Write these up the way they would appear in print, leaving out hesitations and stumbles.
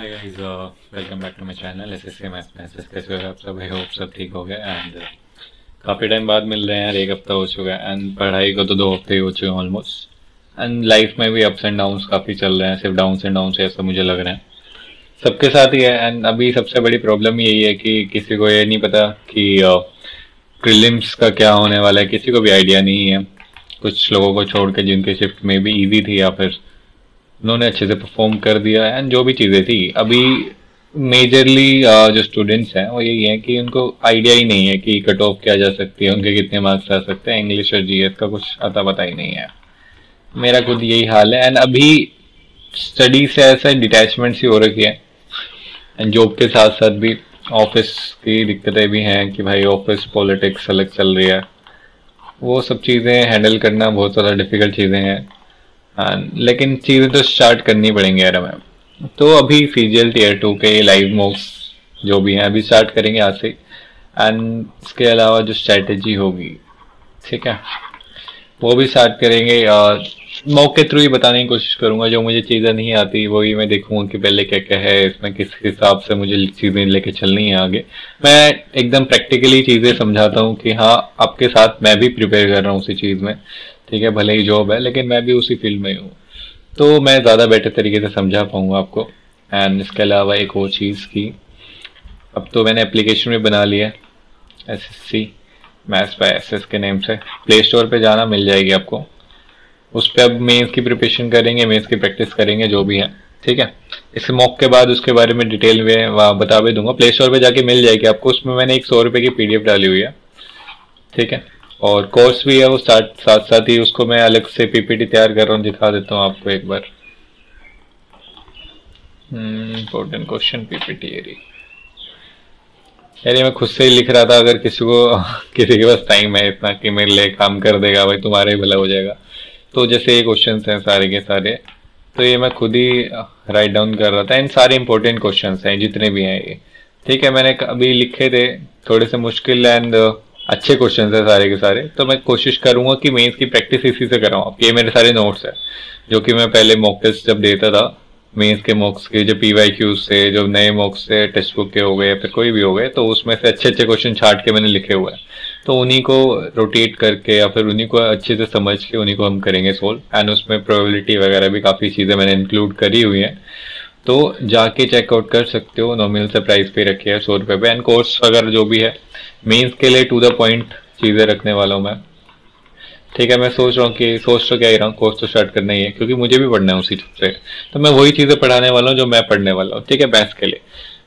Hi guys, welcome back to my channel SSC maths. कैसे हो आप सब? आई होप सब ठीक हो गए एंड काफ़ी टाइम बाद मिल रहे हैं यार। 1 हफ्ता हो चुका है एंड पढ़ाई को तो 2 हफ्ते ही हो चुके हैं ऑलमोस्ट। एंड लाइफ में भी अप्स एंड डाउन्स काफ़ी चल रहे हैं, सिर्फ डाउन्स एंड डाउन्स ऐसा मुझे लग रहा है सबके साथ ही है। एंड अभी सबसे बड़ी प्रॉब्लम यही है कि किसी को ये नहीं पता कि प्रीलिम्स का क्या होने वाला है, किसी को भी आइडिया नहीं है। कुछ लोगों को छोड़ के जिनकी शिफ्ट में भी ईजी थी या फिर उन्होंने अच्छे से परफॉर्म कर दिया एंड जो भी चीज़ें थी। अभी मेजरली जो स्टूडेंट्स हैं वो यही है कि उनको आइडिया ही नहीं है कि कट ऑफ क्या जा सकती है, उनके कितने मार्क्स आ सकते हैं। इंग्लिश और जीएस का कुछ अता पता ही नहीं है। मेरा खुद यही हाल है एंड अभी स्टडी से ऐसा डिटैचमेंट सी हो रखी है एंड जॉब के साथ साथ भी ऑफिस की दिक्कतें भी हैं कि भाई ऑफिस पॉलिटिक्स अलग चल रही है। वो सब चीज़ें हैंडल करना बहुत ज़्यादा डिफिकल्ट चीज़ें हैं। लेकिन चीज़ें तो स्टार्ट करनी पड़ेंगी यार हमें। तो अभी सीजीएल टीयर 2 के लाइव मॉक्स जो भी हैं अभी स्टार्ट करेंगे आज से। एंड इसके अलावा जो स्ट्रैटेजी होगी, ठीक है, वो भी स्टार्ट करेंगे। और मॉक के थ्रू ही बताने की कोशिश करूंगा। जो मुझे चीज़ें नहीं आती वही मैं देखूंगा कि पहले क्या क्या है इसमें, किस हिसाब से मुझे चीज़ें लेके चलनी है आगे। मैं एकदम प्रैक्टिकली चीज़ें समझाता हूँ कि हाँ आपके साथ मैं भी प्रिपेयर कर रहा हूँ उसी चीज़ में, ठीक है। भले ही जॉब है लेकिन मैं भी उसी फील्ड में हूँ, तो मैं ज़्यादा बेटर तरीके से समझा पाऊँगा आपको। एंड इसके अलावा एक और चीज़ की, अब तो मैंने एप्लीकेशन भी बना लिया है एसएससी मैथ्स बाय एसएस के नेम से। प्ले स्टोर पे जाना, मिल जाएगी आपको। उस पर अब मेंस की प्रिपरेशन करेंगे, मेंस की प्रैक्टिस करेंगे जो भी है, ठीक है। इस मॉक के बाद उसके बारे में डिटेल में वहाँ बता भी दूंगा। प्ले स्टोर पर जाके मिल जाएगी आपको। उसमें मैंने एक 100 रुपये की पीडीएफ डाली हुई है, ठीक है। और कोर्स भी है वो साथ साथ ही उसको मैं अलग से पीपीटी तैयार कर रहा हूँ, दिखा देता हूँ आपको एक बार। इम्पोर्टेंट क्वेश्चन पीपीटी यार मैं खुद से ही लिख रहा था। अगर किसी को किसी के पास टाइम है इतना कि मेरे लिए काम कर देगा भाई, तुम्हारा ही भला हो जाएगा। तो जैसे ये क्वेश्चन हैं सारे के सारे, तो ये मैं खुद ही राइट डाउन कर रहा था। इन सारे इंपॉर्टेंट क्वेश्चन हैं जितने भी हैं ये, ठीक है। मैंने अभी लिखे थे थोड़े से मुश्किल एंड अच्छे क्वेश्चन है सारे के सारे। तो मैं कोशिश करूंगा कि मेंस की प्रैक्टिस इसी से कराऊं। अब ये मेरे सारे नोट्स है जो कि मैं पहले मॉक टेस्ट जब देता था, मेंस के मॉक्स के जो पीवाईक्यूज से, जो नए मॉक्स से टेक्स्ट बुक के हो गए या फिर कोई भी हो गए, तो उसमें से अच्छे अच्छे क्वेश्चन छाट के मैंने लिखे हुए हैं। तो उन्हीं को रोटेट करके या फिर उन्हीं को अच्छे से समझ के उन्हीं को हम करेंगे सोल्व। एंड उसमें प्रोबेबिलिटी वगैरह भी काफ़ी चीज़ें मैंने इंक्लूड करी हुई हैं, तो जाके चेकआउट कर सकते हो। नॉमिनल से प्राइस पे रखी है 100 रुपये पे। एंड कोर्स वगैरह जो भी है मेंस के लिए टू द पॉइंट चीज़ें रखने वाला हूँ मैं, ठीक है। मैं सोच रहा हूँ कि सोच तो क्या ही रहा हूँ, कोर्स तो स्टार्ट करना ही है क्योंकि मुझे भी पढ़ना है उसी से। तो मैं वही चीज़ें पढ़ाने वाला हूँ जो मैं पढ़ने वाला हूँ, ठीक है, मैथ्स के लिए।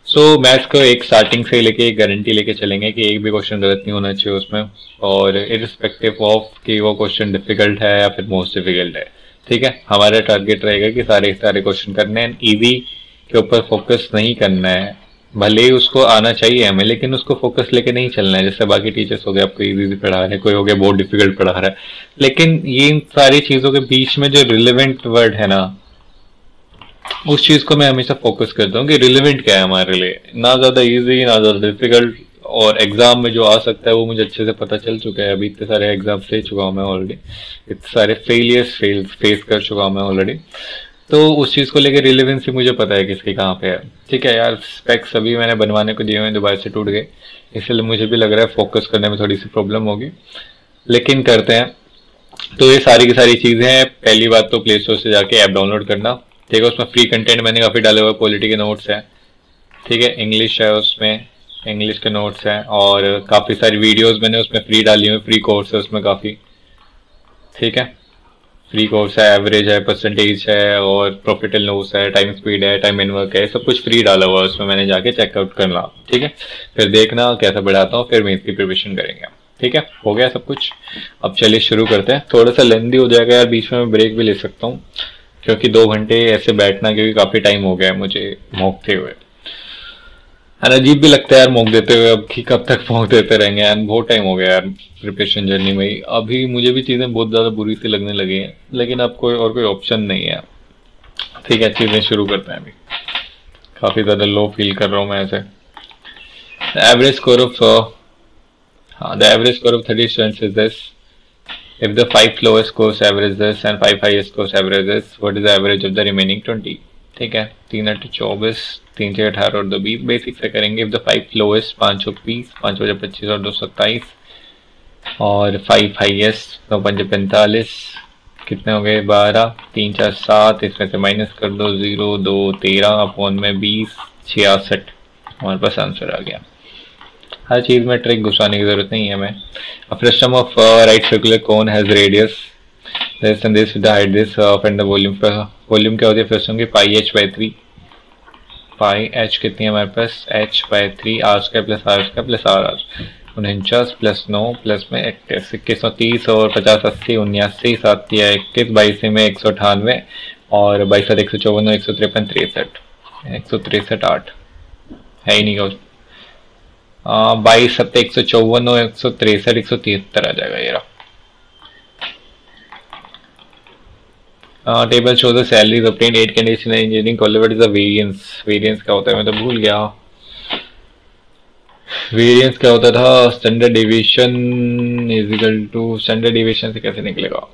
सो मैथ्स को एक स्टार्टिंग से लेके एक गारंटी लेके चलेंगे कि एक भी क्वेश्चन गलत नहीं होना चाहिए उसमें, और इरिस्पेक्टिव ऑफ कि वो क्वेश्चन डिफिकल्ट है या फिर मोस्ट डिफिकल्ट है, ठीक है। हमारा टारगेट रहेगा कि सारे सारे क्वेश्चन करने हैं। ईजी के ऊपर फोकस नहीं करना है, भले ही उसको आना चाहिए हमें लेकिन उसको फोकस लेके नहीं चलना है। जैसे बाकी टीचर्स हो गए आपको इजी पढ़ा रहे हैं, कोई हो गया बहुत डिफिकल्ट पढ़ा रहा है, लेकिन ये इन सारी चीजों के बीच में जो रिलेवेंट वर्ड है ना, उस चीज को मैं हमेशा फोकस करता हूँ कि रिलेवेंट क्या है हमारे लिए, ना ज्यादा इजी ना ज्यादा डिफिकल्ट। और एग्जाम में जो आ सकता है वो मुझे अच्छे से पता चल चुका है। अभी इतने सारे एग्जाम दे चुका हूँ मैं ऑलरेडी, इतने सारे फेलियर्स फेस कर चुका हूँ मैं ऑलरेडी। तो उस चीज़ को लेकर रिलेवेंसी मुझे पता है किसकी कहाँ पे है, ठीक है। यार स्पेक्स अभी मैंने बनवाने को दिए हुए दोबारा से टूट गए, इसलिए मुझे भी लग रहा है फोकस करने में थोड़ी सी प्रॉब्लम होगी, लेकिन करते हैं। तो ये सारी की सारी चीज़ें हैं। पहली बात तो प्ले स्टोर से जाके ऐप डाउनलोड करना, ठीक है। उसमें फ्री कंटेंट मैंने काफ़ी डाले हुए, पॉलिटी के नोट्स हैं, ठीक है। इंग्लिश है उसमें, इंग्लिश के नोट्स हैं, और काफ़ी सारी वीडियोज़ मैंने उसमें फ्री डाली हुई। फ्री कोर्स है उसमें काफ़ी, ठीक है। फ्री कोर्स है, एवरेज है, परसेंटेज है, और प्रॉफिट एंड लॉस है, टाइम स्पीड है, टाइम एंड वर्क है, सब कुछ फ्री डाला हुआ है उसमें। मैंने जाके चेकआउट करना, ठीक है। फिर देखना कैसा बढ़ाता हूँ, फिर मेंस की प्रिपरेशन करेंगे, ठीक है। हो गया सब कुछ। अब चलिए शुरू करते हैं। थोड़ा सा लेंदी हो जाएगा यार, बीच में मैं ब्रेक भी ले सकता हूँ क्योंकि 2 घंटे ऐसे बैठना, क्योंकि काफ़ी टाइम हो गया है मुझे मॉकते हुए। अजीब भी लगता है यार मॉक देते हुए, अब कि कब तक मॉक देते रहेंगे यार। बहुत टाइम हो गया यार प्रिपरेशन जर्नी में ही। अभी मुझे भी चीज़ें बहुत ज़्यादा बुरी सी लगने लगी हैं, लेकिन अब कोई ऑप्शन नहीं है, ठीक है। चीज़ें शुरू करते हैं। अभी काफ़ी ज़्यादा लो फील कर रहा हूँ मैं ऐसे। Average score of the average score of 30 students is this. If the 5 lowest scores average this and 5 highest scores average this, what is the average of the remaining 20? ठीक है, 3 8 24, 3 6 18 और 2 20। बेसिक से करेंगे। इफ द 5 लोएस्ट 5 20, 5 बजे 25 और 2 27, और 5 highest 9 5 45, कितने हो गए 12, 3 4 7, इसमें से माइनस कर दो 0 2 13 अपॉन में 20 66। हमारे पास आंसर आ गया। हर चीज में ट्रिक घुसाने की जरूरत नहीं है हमें। A frustum of right circular cone has radius less than this with the height this and the volume। Volume क्या होती है फ्रस्टम की? पाई h बाई 3। पाई h कितनी है हमारे पास? h by 3 r square plus r square plus r r। 49 plus 9 plus में 21, 2130 और 50 80 79 7 या 21, 22 में 198 और 22 7 154 153 63 163 8 है ही नहीं कुछ। 22 7 154 और 163 173 आ जाएगा ये रहा। Table show the salaries obtained 8 candidates in engineering college. What is the variance? Variance क्या होता है? मैं तो भूल गया। वेरिएंस क्या होता था? Standard deviation is equal to, standard deviation से कैसे निकलेगा?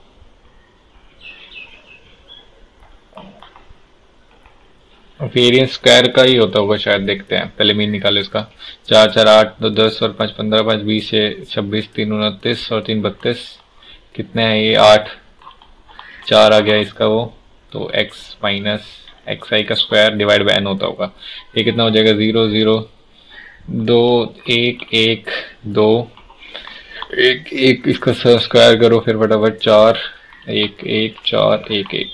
वेरिएंस स्क्वायर का ही होता होगा शायद, देखते हैं। पहले मीन निकालो इसका। 4 4 8 2 10 और 5 15 5 20 26 3 29 और 3 32, कितने हैं ये? 8 4 आ गया इसका वो, तो x माइनस एक्स आई का स्क्वायर डिवाइड बाय n होता होगा। ये कितना हो जाएगा? 0 0 2 1 1 2 1 1, इसका स्क्वायर करो फिर फटाफट। 4 1 1 4 1 1,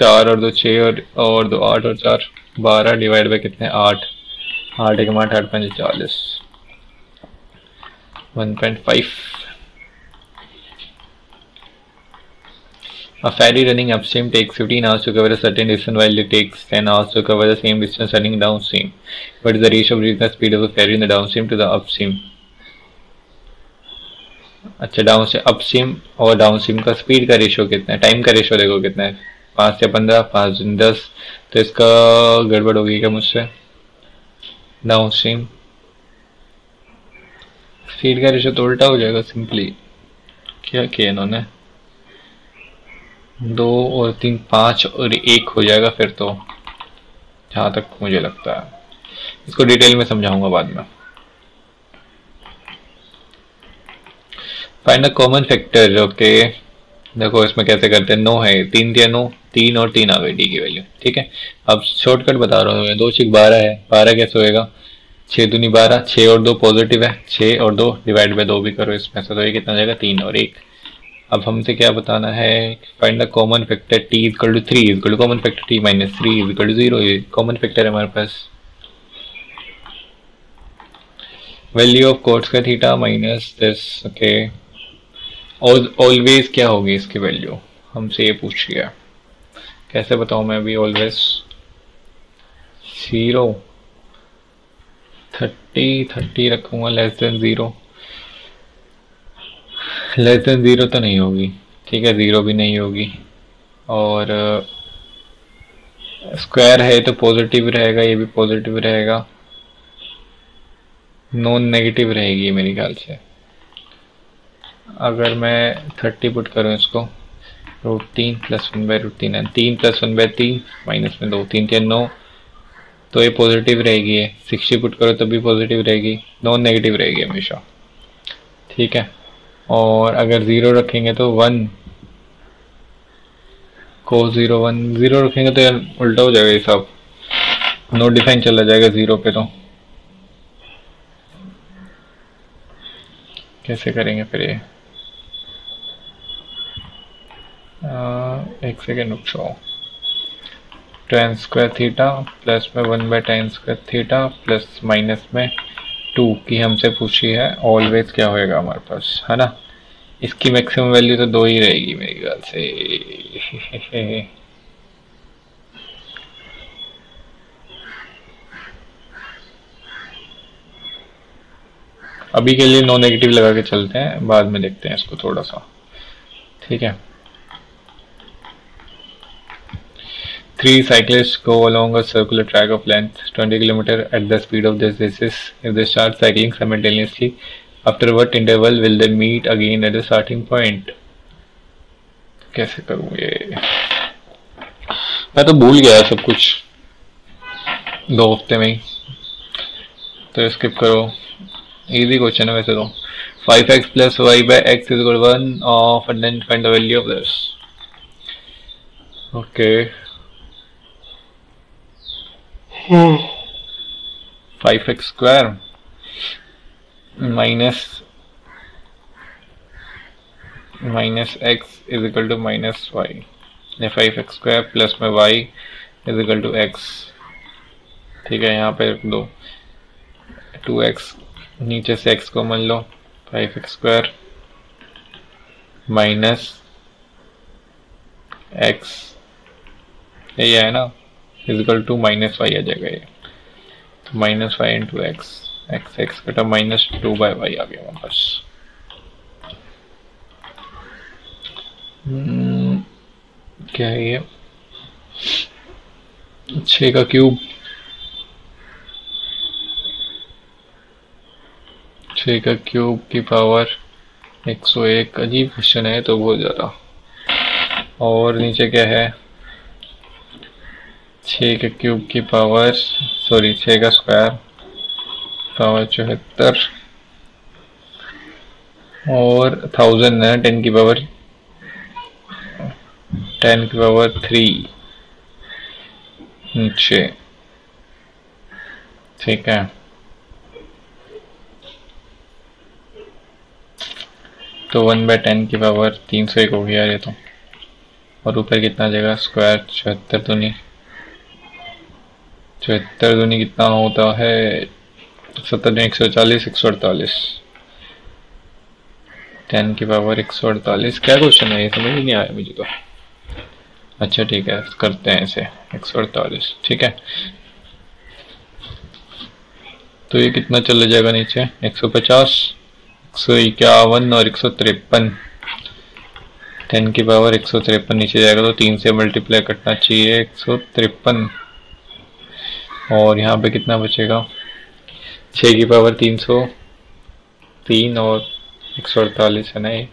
4 और 2 6 और 2 8 और 4 12 डिवाइड बाय कितने? 8 8 1 8 8 5 40, 1.5। A ferry running upstream takes 15 hours to cover a certain distance while it takes 10 hours to cover the same distance running downstream. What is the ratio between the speed of the ferry in the downstream to the upstream? अच्छा, downstream upstream और downstream का speed का ratio कितना है? Time का ratio देखो कितना है? 5 या 15, 5 10, तो इसका गड़बड़ होगी क्या मुझसे? डाउनस्ट्रीम स्पीड का रेशियो तो उल्टा हो जाएगा सिंपली। क्या किया इन्होंने? 2 और 3 5 और 1 हो जाएगा फिर तो, जहाँ तक मुझे लगता है। इसको डिटेल में समझाऊंगा बाद में। Find the common factor. Okay, देखो इसमें कैसे करते हैं। 9 है, 3 दिया 9, 3 और 3 आ गई डी की वैल्यू। ठीक है, अब शॉर्टकट बता रहा हूँ। 2 6 12 है, 12 कैसे होएगा? 6 दूनी 12, 6 और 2 पॉजिटिव है, 6 और 2 डिवाइड बाय 2 भी करो इसमें से, तो ये कितना हो जाएगा? 3 और 1। अब हमसे क्या बताना है? Find the common factor t equal to 3 equal to common factor t minus 3 equal to 0। ये कॉमन फैक्टर है हमारे पास। वैल्यू ऑफ कोट्स का theta minus this. Okay, always क्या होगी इसकी वैल्यू? हमसे ये पूछ लिया, कैसे बताऊं मैं अभी? ऑलवेज 0 30 रखूंगा, लेस देन 0। लेस देन 0 तो नहीं होगी, ठीक है, 0 भी नहीं होगी। और स्क्वायर है तो पॉजिटिव रहेगा, ये भी पॉजिटिव रहेगा, नॉन नेगेटिव रहेगी मेरे ख्याल से। अगर मैं 30 पुट करूँ इसको, √3 प्लस 1/√3 है, 3 प्लस 1/3 माइनस में 2, 3 3 9, तो ये पॉजिटिव रहेगी। है 60 पुट करो तब भी पॉजिटिव रहेगी, नॉन नेगेटिव रहेगी हमेशा। ठीक है, और अगर 0 रखेंगे तो 1 को 0 1 0 रखेंगे तो यार उल्टा हो जाएगा ये सब, नो डिफाइन चला जाएगा 0 पे। तो कैसे करेंगे फिर ये? एक सेकेंड रुक जाओ। tan स्क्वायर थीटा प्लस में 1/tan square theta plus minus में 2 की हमसे पूछी है। ऑलवेज क्या होएगा हमारे पास, है ना? इसकी मैक्सिमम वैल्यू तो 2 ही रहेगी मेरे ख्याल से। अभी के लिए नो नेगेटिव लगा के चलते हैं, बाद में देखते हैं इसको थोड़ा सा। ठीक है, 3 cyclists go along a circular track of length 20 km at the speed of this distance. If they start cycling simultaneously, after what interval will they meet again at the starting point? कैसे करूँ ये? मैं तो भूल गया सब कुछ। 2 हफ्ते में ही, तो स्किप करो। इजी क्वेश्चन है वैसे तो। 5x plus y by x is equal 1 of and then find the value of this. Okay 5x square minus x is equal to minus y, या 5x स्क्वायर प्लस में y is equal to x. ठीक है, यहाँ पे रख दो 2x, नीचे से x को मान लो 5x स्क्वायर माइनस एक्स, यही है ना, is equal to minus Y आ जाएगा ये, तो minus Y into X, X X कटा माइनस 2 बाई वाई आ गया वापस। क्या है ये, 6 का क्यूब, 6 का क्यूब की पावर 101। अजीब क्वेश्चन है तो बहुत ज़्यादा। और नीचे क्या है, 6 के क्यूब की पावर, सॉरी 6 का स्क्वायर पावर 74, और 1000 है 10 की पावर 3 नीचे। ठीक है, तो 1/10 की पावर 301 हो गया ये तो। और ऊपर कितना आ जाएगा, स्क्वायर 74 दूनी, 74 दूनी कितना होता है, 70 140 148, 10 की पावर 148। क्या क्वेश्चन है ये, समझ ही नहीं आया मुझे तो। अच्छा ठीक है, करते हैं इसे 148। ठीक है, तो ये कितना चला जाएगा नीचे, 150 151 और 153, 10 की पावर 153 नीचे जाएगा तो 3 से मल्टीप्लाई करना चाहिए 153। और यहाँ पे कितना बचेगा, 6 की पावर 303 और 148 है ना, ये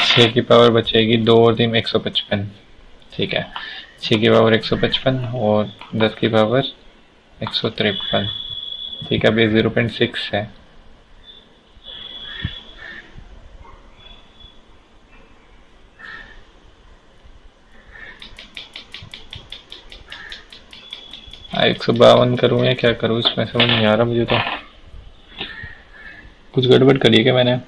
6 की पावर बचेगी 2 और 3 155। ठीक है, 6 की पावर 155 और 10 की पावर 153। ठीक है, अब ये 0.6 है। आ 152 करूँ या क्या करूँ, इसमें समझ नहीं आ रहा मुझे तो। कुछ गड़बड़ करी क्या मैंने?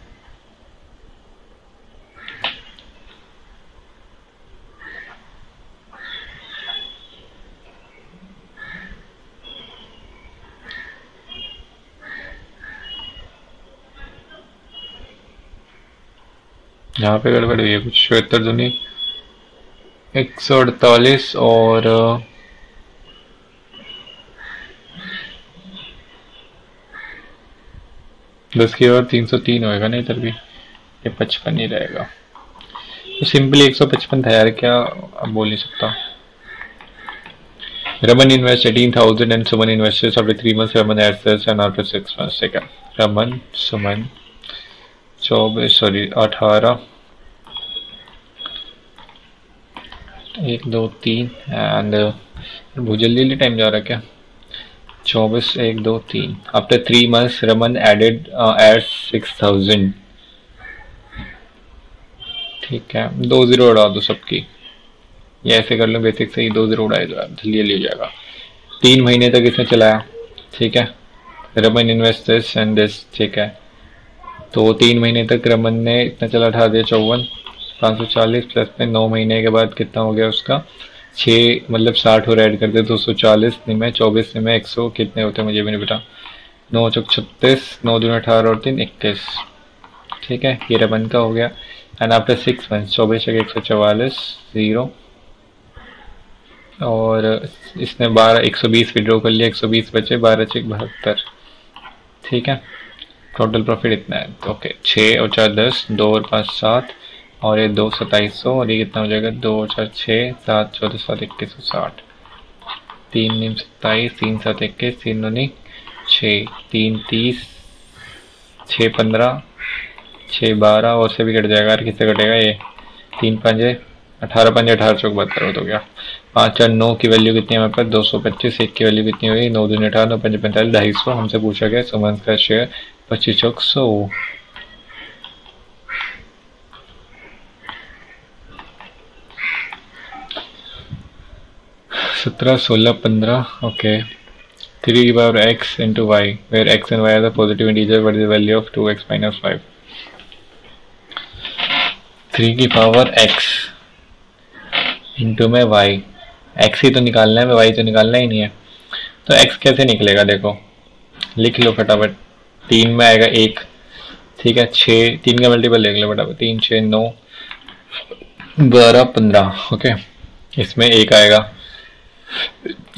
यहाँ पे गड़बड़ हुई है कुछ। 76 दूनी 148 और 10 की और 303 होएगा ना इधर भी, ये 55 ही रहेगा। तो सिंपली 155 था यार, क्या अब बोल नहीं सकता। Raman invests 18,000 and Suman invests after 3 months. Raman adds this and after 6 months. ठीक है, Raman Suman 18 1 2 3 एंड बहुत जल्दी टाइम जा रहा है क्या, 24 1 2 3। After 3 months Raman added 6,000। ठीक है, 2 0 उड़ा दो सबकी, ये ऐसे कर लो बेसिक से ही, 2 0 उड़ाए दो, जल्दी ले जाएगा। 3 महीने तक इसने चलाया। ठीक है, Raman invest this and this. ठीक है, तो 3 महीने तक रमन ने इतना चला उठा दिया 54 540 प्लस में 9 महीने के बाद कितना हो गया उसका 6, मतलब 60 और ऐड कर दे 240 नहीं में 24 नहीं में 100 कितने होते हैं मुझे भी नहीं पता। 9 चौक 36, 9 दूनी 18 और 3 21। ठीक है, ये रमन का हो गया। एंड आफ्टर 6 मंथ्स 24 एक 144 0 और इसने 120 विड्रॉ कर लिया, 120 बचे 12 चेक 72। ठीक है, टोटल प्रॉफिट इतना है। तो ओके, 6 और 4 10, 2 और 5 7 और ये 2 2700 और ये कितना हो जाएगा 2 और 4 6 7 14 7 2160, 3 9 27 3 7 21 3 9 6 3 30 6 15 6 12 और से भी कट जाएगा यार, किससे कटेगा ये 3 5 18 5 18 चौक 72 हो गया। 5 4 9 की वैल्यू कितनी है हमारे पास 225। 1 की वैल्यू कितनी हुई 9 दूनी 18 9 5 45 250। हमसे पूछा गया सुमन का शेयर 25 चौक 100। 17 16 15 ओके। 3 की power x into y where x and y are the positive integer what is the value of 2x minus 5। 3 की पावर x इंटू में y, x ही तो निकालना है, y तो निकालना ही नहीं है। तो x कैसे निकलेगा देखो, लिख लो फटाफट। 3 में आएगा 1, ठीक है। 6 3 का मल्टीपल लिख लो फटाफट। 3 6 9 12 15 ओके। इसमें 1 आएगा,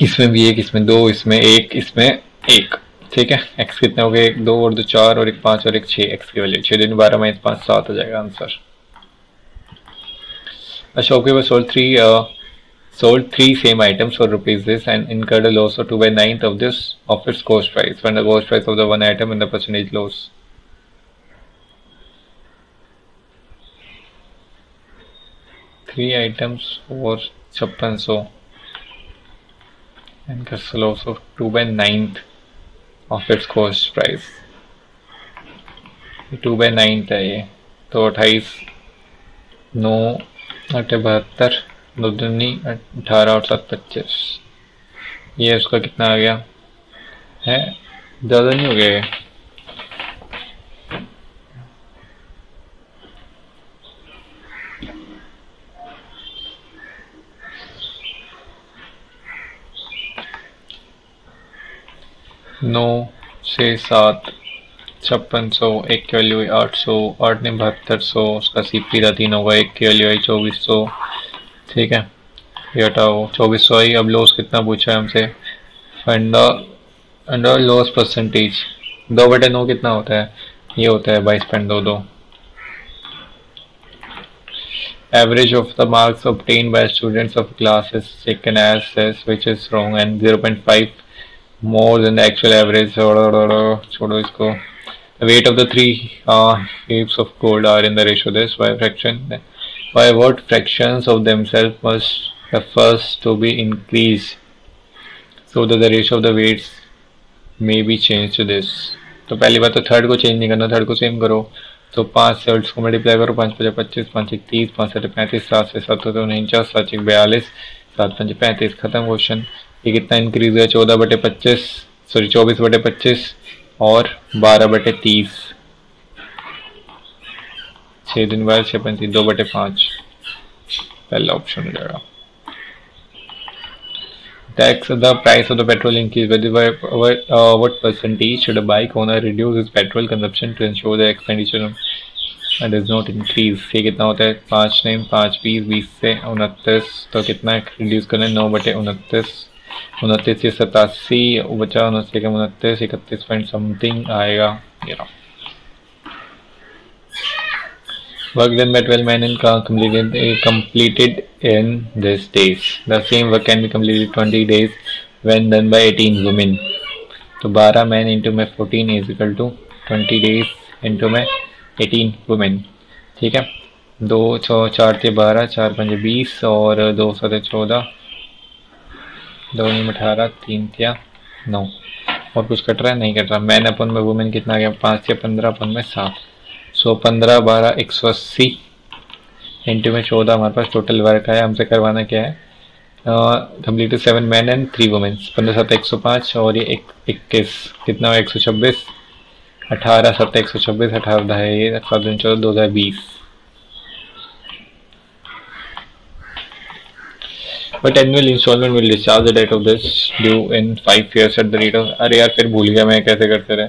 इसमें भी 1, इसमें 2, इसमें 1, इसमें 1, ठीक है। x कितने हो गए 1 2 और 2 4 और 1 5 और 1 6। x की वैल्यू 6 दिन 12 माइनस 5 7 हो जाएगा answer. Ashok sold 3 same items for rupees this and incurred a loss of 2/9 of this of its cost price. Find the cost price of the one item and the percentage loss. 3 items for 5600 and incurs a loss of 2/9 of its cost price. 2/9 है ये, तो 28 9 8 72 2 दूनी 18 और 7 25। ये उसका कितना आ गया है, ज़्यादा नहीं हो गया। 9 6 7 5600, 1 की वैल्यू हुई 800, 8 ने 7200, उसका सीपी था 3 होगा, 1 की वैल्यू आई 2400, ठीक है। ये हटाओ 2400 आई। अब लॉस कितना पूछा है हमसे, फाइंड द लॉस परसेंटेज। 2/9 कितना होता है, ये होता है 22.22। Average of the marks obtain by students of classes taken as test which is wrong and 0.5 more than the actual average. छोड़ो इसको। The weight of the 3 heaps of gold are in the ratio this by what fractions of themselves must the first to be increased so that the ratio of the weights may be changed to this। तो पहली बात तो third को change नहीं करना, third को same करो। तो 5 से को मल्टीप्लाई करो, 5 5 25 5 1 30 5 7 35 7 से 7 होते 49 7 1 42 7 5 35। खत्म क्वेश्चन। ये कितना इंक्रीज हुआ 14/25 सॉरी 24/25 और 12/30। 6 दिन बाद 6 5 2/5 पहला ऑप्शन हो जाएगा। Tax the price of the petrol increase by what percentage should a bike owner reduce his petrol consumption to ensure the expenditure does not increase। ये कितना होता है 5 नहीं 5 20 20 से 29, तो कितना रिड्यूस करना है 9/29। 29 से 87 बचा 29 का 29 31 पॉइंट समथिंग आएगा। Work done by 12 men and completed in this days. The same work can be completed 20 days when done by 18 women. तो 12 men into में 14 is equal to 20 days into में 18 women, ठीक है। 2 4 थे 12 4 5 20 और 2 7 14 2 18 3 थे 9 और कुछ कट रहा है नहीं कट रहा। मैन अपन में वुमेन कितना गया 5 से 15 अपन में 7। सो 15 12 180 इंटू में 14 हमारे पास टोटल वर्क है। हमसे करवाना क्या है कंप्लीट 7 मैन एंड 3 वुमेन्स। 15 7 105 और ये 21 कितना हुआ 126 18 7 126 18 है ये 7 14 2020। But annual installment will discharge the debt of this due in 5 years at the rate of। अरे यार फिर भूल गया मैं कैसे करते रहे,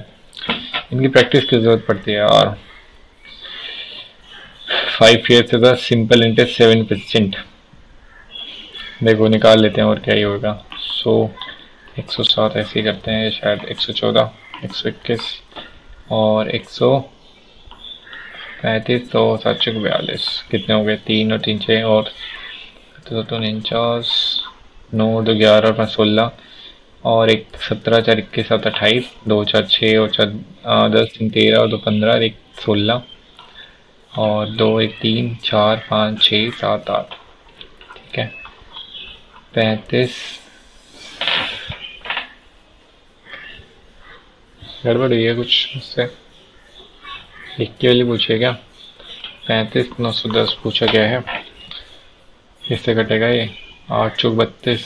इनकी प्रैक्टिस की जरूरत पड़ती है। और 5 years से तो सिंपल इंटरेस्ट 7%। देखो निकाल लेते हैं और क्या ही होगा। सो 107 ऐसे ही करते हैं, शायद 114 121 और 135 तो 742 कितने हो गए 3 और 3 6 और 2 49 9 2 11 और 5 16 और 1 17 4 21 7 28 2 4 6 और 4 10 3 13 और 2 15 1 16 और 2 1 3 4 5 6 7 8 ठीक है 35 गड़बड़ हुई है कुछ उससे 21 वाली पूछिए क्या 35,910 पूछा गया है इससे कटेगा ये 8 चौक 32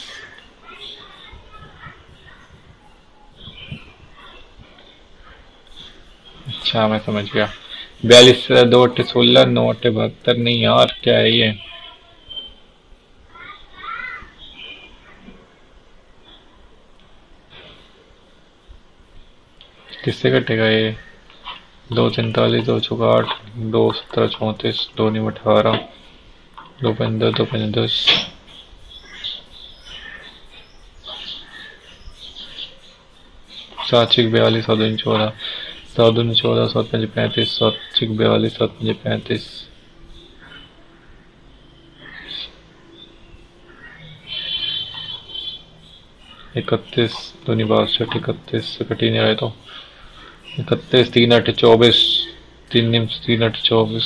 अच्छा मैं समझ गया 42 2 8 16 9 8 72 नहीं यार क्या है ये किससे कटेगा ये 2 43 2 चौक 8 2 17 34 2 9 18 2 15 2 15 10 7 6 42 7 2 14 7 2 14 7 5 35 7 6 42 7 5 35 31 2 62 31 से कट ही नहीं रहे तो 31 3 8 24 3 3 8 24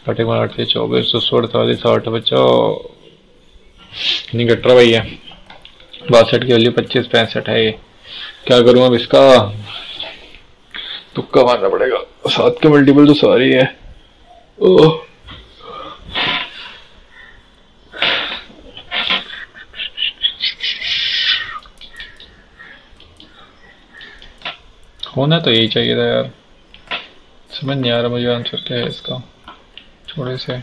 कटे 8 से 24 248 8 बचा नहीं कट रहा भैया 62 की वैल्यू 25 65 है ये क्या करूँ अब इसका तुक्का मारना पड़ेगा 7 के मल्टीपल तो सारी है ओह होना तो यही चाहिए था यार समझ नहीं आ रहा मुझे आंसर क्या है इसका थोड़े से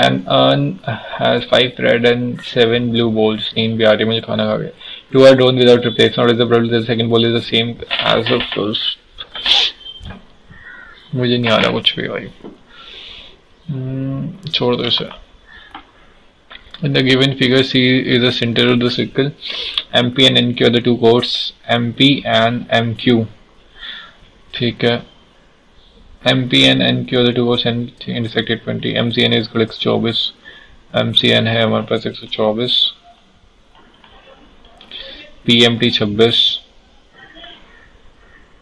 an urn has 5 red and 7 blue balls नींद भी आ रही है मुझे खाना खा के 2 are drawn without replacement what is the probability the second ball is the same as the first मुझे नहीं आ रहा कुछ भी भाई छोड़ दो इसे In the given figure, C is the center of the circle. MP and NQ are the two chords. MP and MQ. ठीक है. MP and NQ are the two chords and intersected 20. MCN is equal to 124. MCN है हमारे पास 124. PMT 26.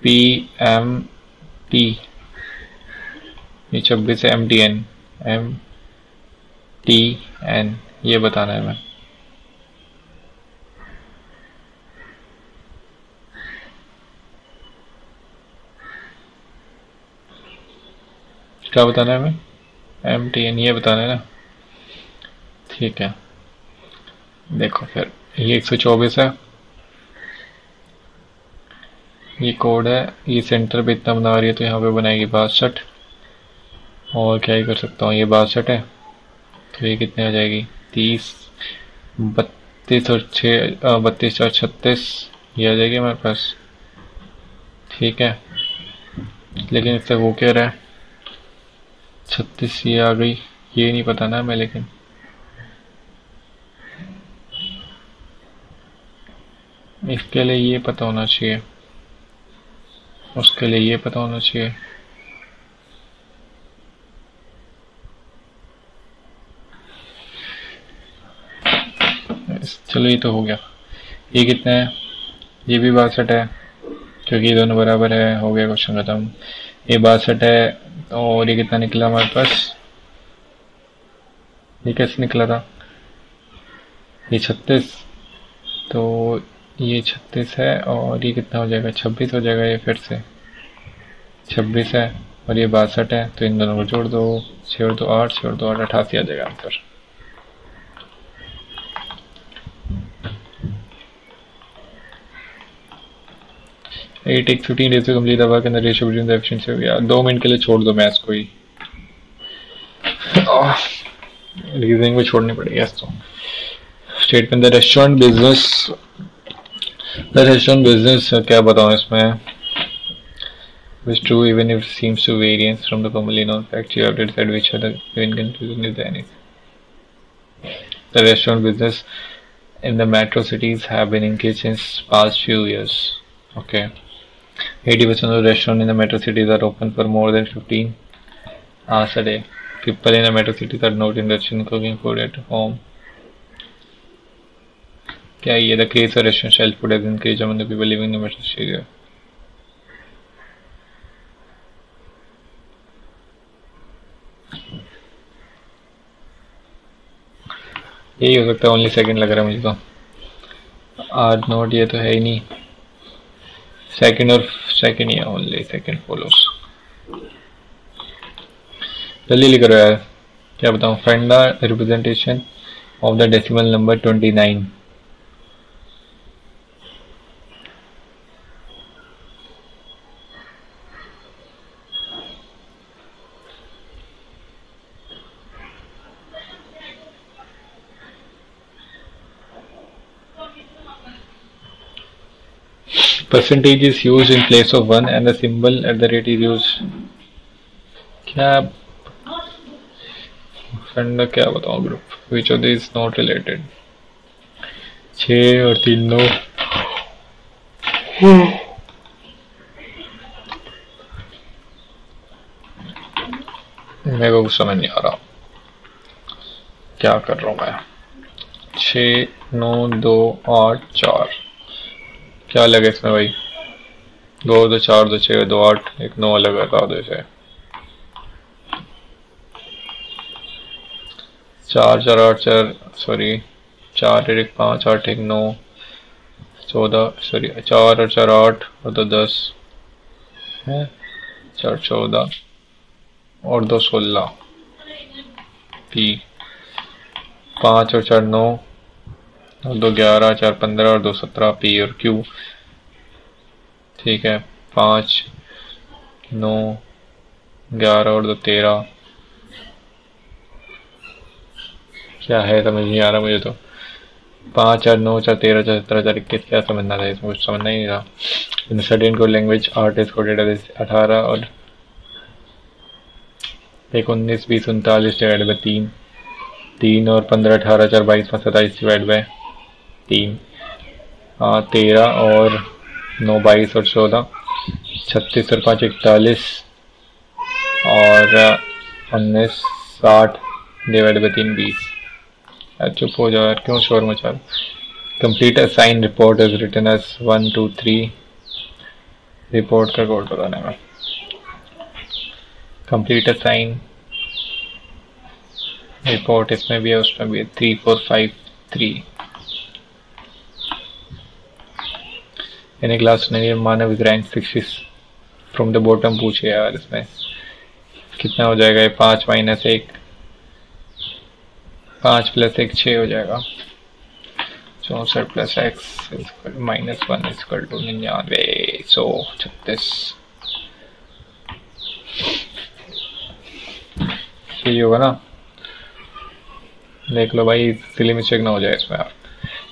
PMT ये 26 है MTN. MTN ये बताना है मैं क्या बताना है मैं MTN ये बताना है ना ठीक है देखो फिर ये 124 है ये कोड है ये सेंटर पे इतना बना रही है तो यहाँ पे बनाएगी 62 और क्या ही कर सकता हूँ ये 62 है तो ये कितने आ जाएगी 30 32 और 6 32 और 36 ये आ जाएगी हमारे पास ठीक है लेकिन इससे वो क्या रहा है 36 ये आ गई ये नहीं पता ना मैं लेकिन इसके लिए ये पता होना चाहिए उसके लिए ये पता होना चाहिए चलो ये तो हो गया ये कितना है ये भी 62 है क्योंकि दोनों बराबर है हो गया क्वेश्चन खत्म ये 62 है और ये कितना निकला हमारे पास ये कैसे निकला था ये 36 तो ये 36 है और ये कितना हो जाएगा 26 हो जाएगा ये फिर से 26 है और ये 62 है तो इन दोनों को जोड़ दो 6 और 2 8 6 और 2 8 88 आ जाएगा answer 8 take 15 days to complete the work and the ratio between the efficiency of यार 2 मिनट के लिए छोड़ दो मैथ्स को ही रीजनिंग में छोड़नी पड़ेगी आज तो स्टेटमेंट द रेस्टोरेंट बिजनेस क्या बताऊँ इसमें which true even if it seems to variance from the commonly known fact you have to decide which are the main conclusion is there any the restaurant business in the metro cities have been engaged since past few years okay 80% of the restaurants in the metro cities are open for more than 15 hours a day. People in the metro cities are not interested in cooking food at home. क्या ये the craze for restaurant style food has increased among the people living in the metro area. यही हो सकता है, only second लग रहा है मुझे तो। आर नोट ये तो है ही नहीं, सेकंड और सेकंड ही है, ओनली सेकंड फॉलोस। जल्दी लिख रहा है, क्या बताऊँ। Find the representation of the decimal number 29। Percentage is used in place of 1 and the symbol at the rate is used। क्या फ्रेंड क्या बताऊँ group, which of this not related. 6 और 3 9। मेरे को कुछ समझ नहीं आ रहा क्या कर रहा हूँ मैं। 6 9 2 8 4 क्या लगे इसमें भाई। 2 2 4 2 6 2 8 एक 9 अलग है, दो से 4 4 8 4 सॉरी 4 1 5 8 1 9 14 सॉरी 4 और 4 8 और 2 10 है, 4 14 और 2 16 पी, 5 और 4 9 और 2 11 4 15 और 2 17 पी और क्यू। ठीक है, 5 9 11 और 2 13 क्या है समझ नहीं आ रहा मुझे तो। 5 4 9 4 13 4 17 4 21 क्या समझना था इसमें, कुछ समझना ही नहीं था। In certain code language art is coded as 18 और 1 19 20 39 डिवाइड बाई 3 3 और 15 18 4 22 5 27 डिवाइड बाई 3 13 और 9 22 और 14 36 और 5 41 और 19 60 डिवाइड बाई 3 20। चुप हो जाओ यार, क्यों शोर मचा। Complete assign report is written as 1 2 3। Report का कोड बताना है। कंप्लीट असाइन रिपोर्ट इसमें भी है उसमें भी है 3 4 5 3। इन ए क्लास नहीं मानव रैंक 60 फ्रॉम द बॉटम पूछे यार। इसमें कितना हो जाएगा ये, 5 माइनस 1 5 प्लस 1 6 हो जाएगा। 64 plus x minus 1 equal to 99 136। सही होगा ना, देख लो भाई, सिली मिस्टेक ना हो जाए इसमें।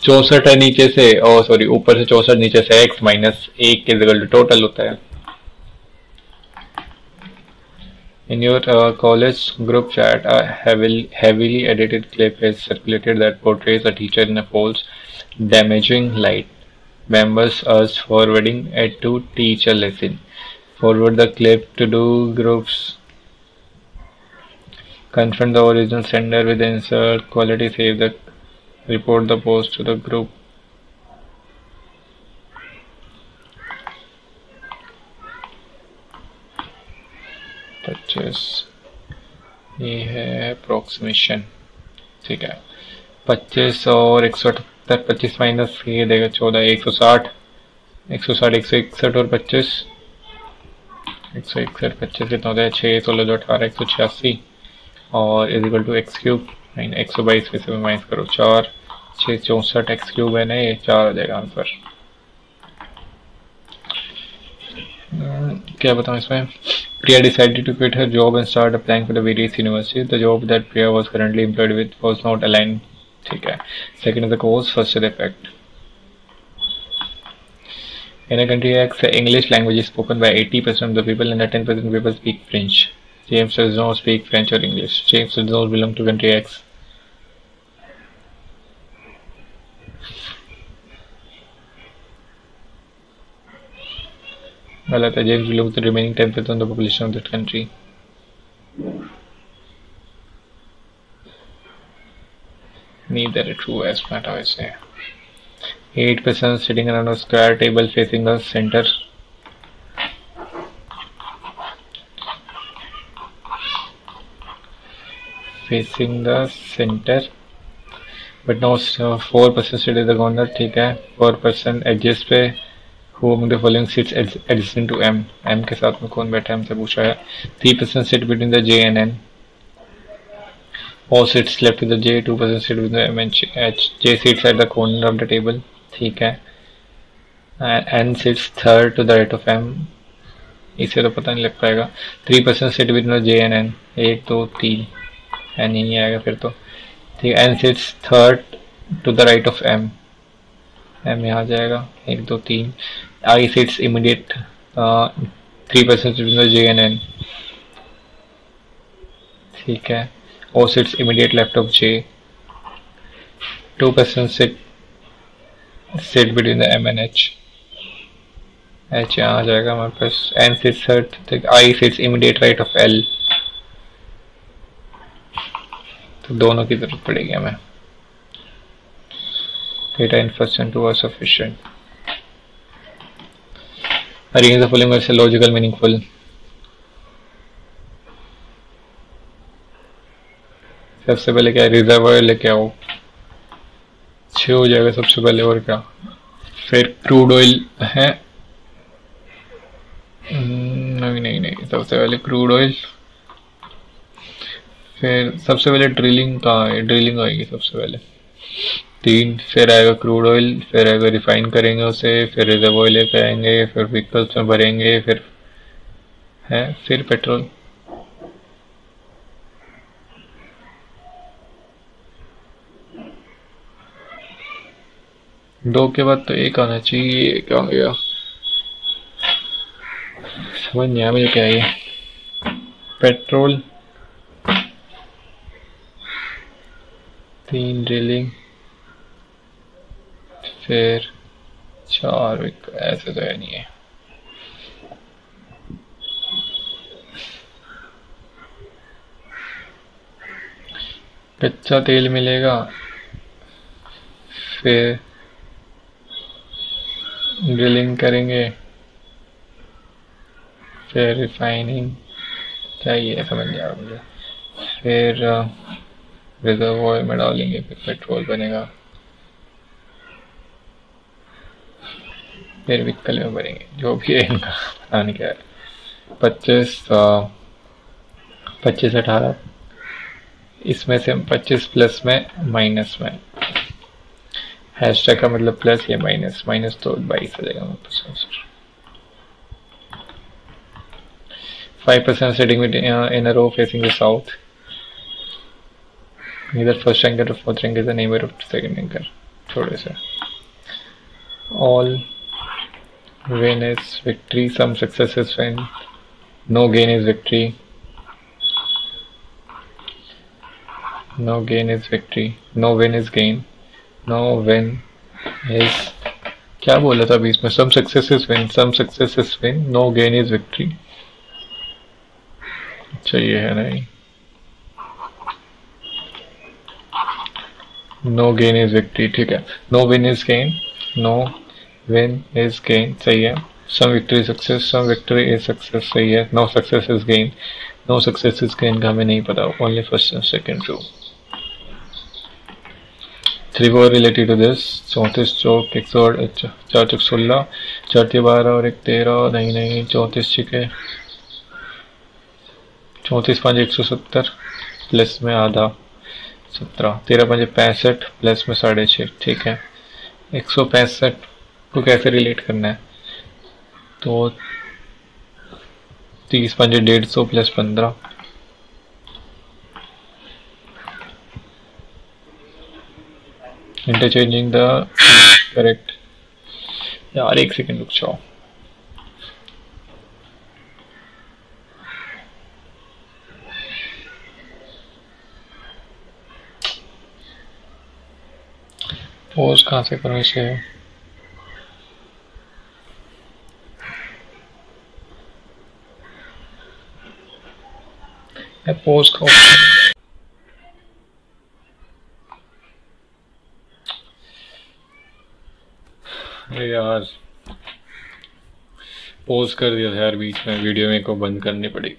64 है नीचे से, ओ सॉरी ऊपर से 64 नीचे से x माइनस 1 के इक्वल टू टोटल होता है। In your college group chat, a heavily edited clip is circulated that portrays a teacher in a false, damaging light. Members urge forwarding it to teach a lesson. Forward the clip to do groups. Confront the original sender with the insert quality. Save the report the post to the group. ये है approximation. ठीक है, 25 और 178 25 minus ये देगा 14 160 160 161 और 25 161 25 कितना होता है 6 16 18 186 और is equal to x cube 122 में से माइनस करो 4 6 64 एक्स क्यूब है ना, ये 4 हो जाएगा आंसर। क्या बताऊँ इसमें। Priya decided to quit her job and start applying for the various universities. The job that Priya was currently employed with was not aligned. ठीक है, second is the cause, first is the effect. In a country X, English language is spoken by 80% of the people and the 10% of people speak French. James does not speak French or English. James does not belong to country X. गलत है, James belong to remaining 10% of the population of that country. Neither true as matter वैसे 8% sitting around a square table facing the centre. Facing the centre but no 4% seat is the corner, ठीक है। 4% edges पे who among the following seats adjacent to M, M के साथ में कौन बैठा है हमसे पूछा है। 3% seat between the J and N, all seats left with the J, 2% sit with the M and H, J sits at the corner of the table, ठीक है। N sits third to the right of M, इसे तो पता नहीं लग पाएगा। 3% sit with the J and N, 1 2 3, N ही नहीं आएगा फिर तो, ठीक है। N sits third to the right of M, M यहाँ जाएगा, 1 2 3। I sits immediate 3% sit with the J and N, ठीक है। O sits immediate left of J, 2% sit between the M and H, H यहाँ आ जाएगा हमारे पास। N sits third, I sits immediate right of L, तो दोनों की जरूरत पड़ेगी हमें। Data in first and two are sufficient. Arrange the following as logical meaningful. सबसे पहले क्या रिजर्वायर लेके आओ, 6 हो जाएगा सबसे पहले, और क्या। फिर क्रूड ऑयल है, नहीं, सबसे पहले क्रूड ऑयल, फिर सबसे पहले ड्रिलिंग कहाँ है, ड्रिलिंग आएगी सबसे पहले 3, फिर आएगा क्रूड ऑयल, फिर आएगा रिफाइन करेंगे उसे, फिर रिजर्वायर लेके आएंगे, फिर व्हीकल्स में भरेंगे, फिर पेट्रोल। दो के बाद तो एक आना चाहिए, क्या हो गया समझ नहीं आया मुझे क्या है। पेट्रोल, 3 ड्रिलिंग, फिर 4, ऐसे तो है नहीं है। कच्चा तेल मिलेगा, फिर ड्रिलिंग करेंगे, फिर रिफाइनिंग, क्या ही है समझ नहीं आ रहा मुझे, फिर रिजर्वॉयर में डालेंगे, फिर पेट्रोल बनेगा, फिर व्हीकल में भरेंगे, जो भी है इनका पता नहीं क्या है। 25 18, इसमें से हम 25 प्लस में माइनस में, हैशटैग का मतलब प्लस, ये माइनस, माइनस तो 22 हो जाएगा मेरे पास। 5% sitting in a row facing the south. Neither first ranker or fourth ranker is a neighbor of second ranker. थोड़े से। All win is victory. Some success is win. No gain is victory. No gain is victory. No win is gain. No win is, क्या बोला था अभी इसमें? Some success is win. Some success is win. No gain is victory. अच्छा ये है नहीं, no gain is victory, ठीक है। No win is gain, no win is gain, सही है। Some victory success, some victory is success, सही है। No success is gain, no success is gain का हमें नहीं पता, only first and second true. 3 4 related to this. 34 चौक 108, 4 चौक 16, 4 12 और 1 13, नहीं 34 छिके, 34 5 170 प्लस में आधा 17, 13 5 65 प्लस में 6.5, ठीक है। 165 को कैसे रिलेट करना है, तो 30 5 150 प्लस 15, इंटरचेंजिंग द करेक्ट। यार एक सेकंड रुक जाओ, पोज कहाँ से करूँ इसे? पोज का अरे यार पोज कर दिया था यार बीच में, वीडियो में को बंद करनी पड़ी।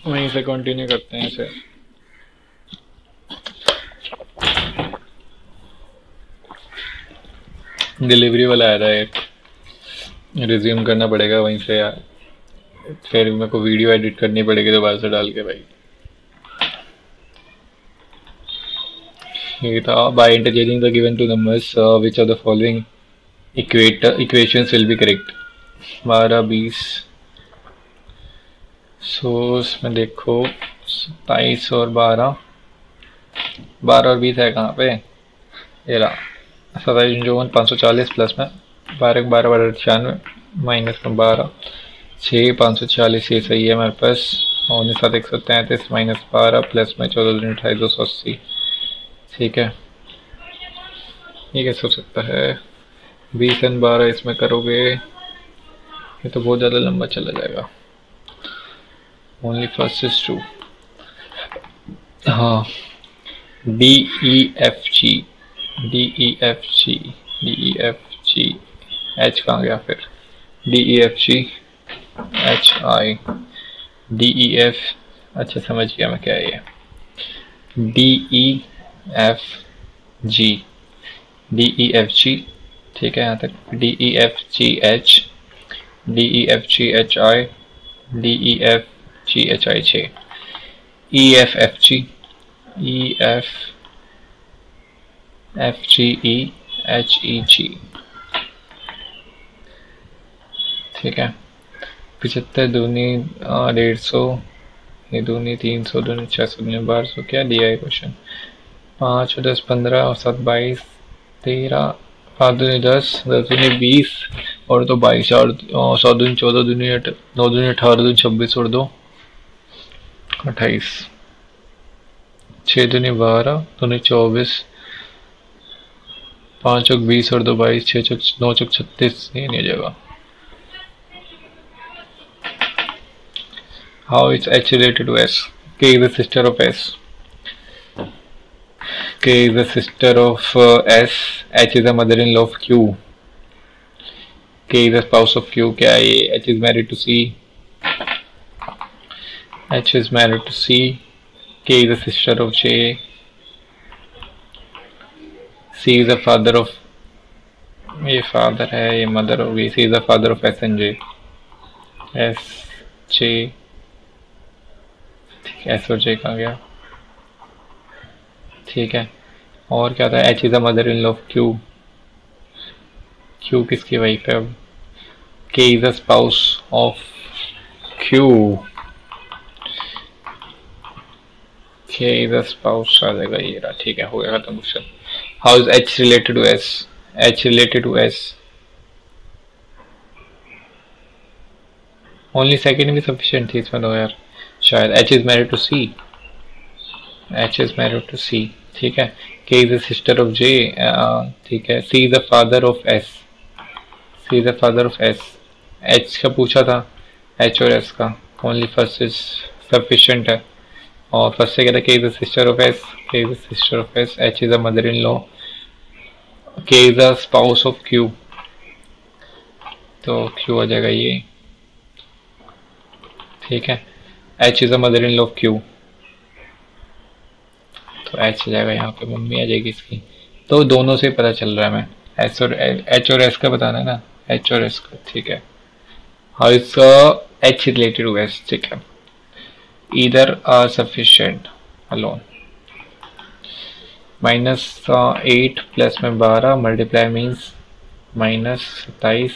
वहीं से कंटिन्यू करते हैं इसे। डिलीवरी वाला आ रहा है, रिज्यूम करना पड़ेगा वहीं से यार, फिर मेरे को वीडियो एडिट करनी पड़ेगी दोबारा से डाल के भाई। ये था by interchanging the given two numbers which of the following equations will be correct. 12 20 सो इसमें देखो 27 और 12 और 20 है कहाँ पे, ये रहा 27 54 540 प्लस में 12 12 12 96 माइनस में 12 6 540, ये सही है हमारे पास। और 7 133 माइनस 12 प्लस में 14 28 280, ठीक है। ये कैसे हो सकता है, 20 और 12 इसमें करोगे ये तो बहुत ज़्यादा लंबा चला जाएगा। Only first is true. हाँ D E F G D E F G D E F G, H कहाँ गया फिर, D E F G H I D E F, अच्छा समझ गया मैं क्या है ये, D E F G D E F G, ठीक है यहाँ तक, D E F G H D E F G H I D E F G H I 6, E F F G E F F G E H E G, ठीक है। 75 दूनी 150, ये दूनी 300 दूनी 600 दूनी 1200, क्या दिया है क्वेश्चन, 5 10 15 और 7 22 13, 5 दूनी 10 10 दूनी 20 और तो 22 और 100 दूनी 14 दूनी 9 दूनी 18 दूनी 26 और 2 28, 6 दूनी 12 दूनी 24, 5 चौक 20 और 2 22, 6 चौक 9 चौक 36, ये नहीं हो जाएगा। How is H related to S? K is the sister of S. K is the sister of S. H is the mother-in-law of Q. K is the spouse of Q. क्या है ये? H is married to C. H is married to C. K is the sister of J. C is the father of, ये father है, ये mother होगी। C is the father of S and J. S J, S और J कहाँ गया, ठीक है। और क्या था, H is the mother in law of Q, Q किसकी वाइफ है अब, K is the spouse of Q, K is the spouse आ जाएगा ये रहा, ठीक है, हो गया खत्म question. How is H related to S, H related to S, only second भी सफिशिएंट थी इसमें तो यार शायद। H is married to C, H is married to C, ठीक है। K is the sister of J, ठीक है। C is the father of S, C is the father of S। H का पूछा था, H और S का, only first is sufficient है। और फर्स्ट से कहता है K is the sister of S, K is the sister of S, H is the mother-in-law, K is the spouse of Q, तो Q आ जाएगा ये, ठीक है। H is the mother-in-law of Q, तो H आ जाएगा यहाँ पे, मम्मी आ जाएगी इसकी। तो दोनों से पता चल रहा है मैं, H और S का बताना है ना, H और S का, ठीक है। How is H related to S, ठीक है। Either are sufficient alone। -8 plus में 12 multiply means -27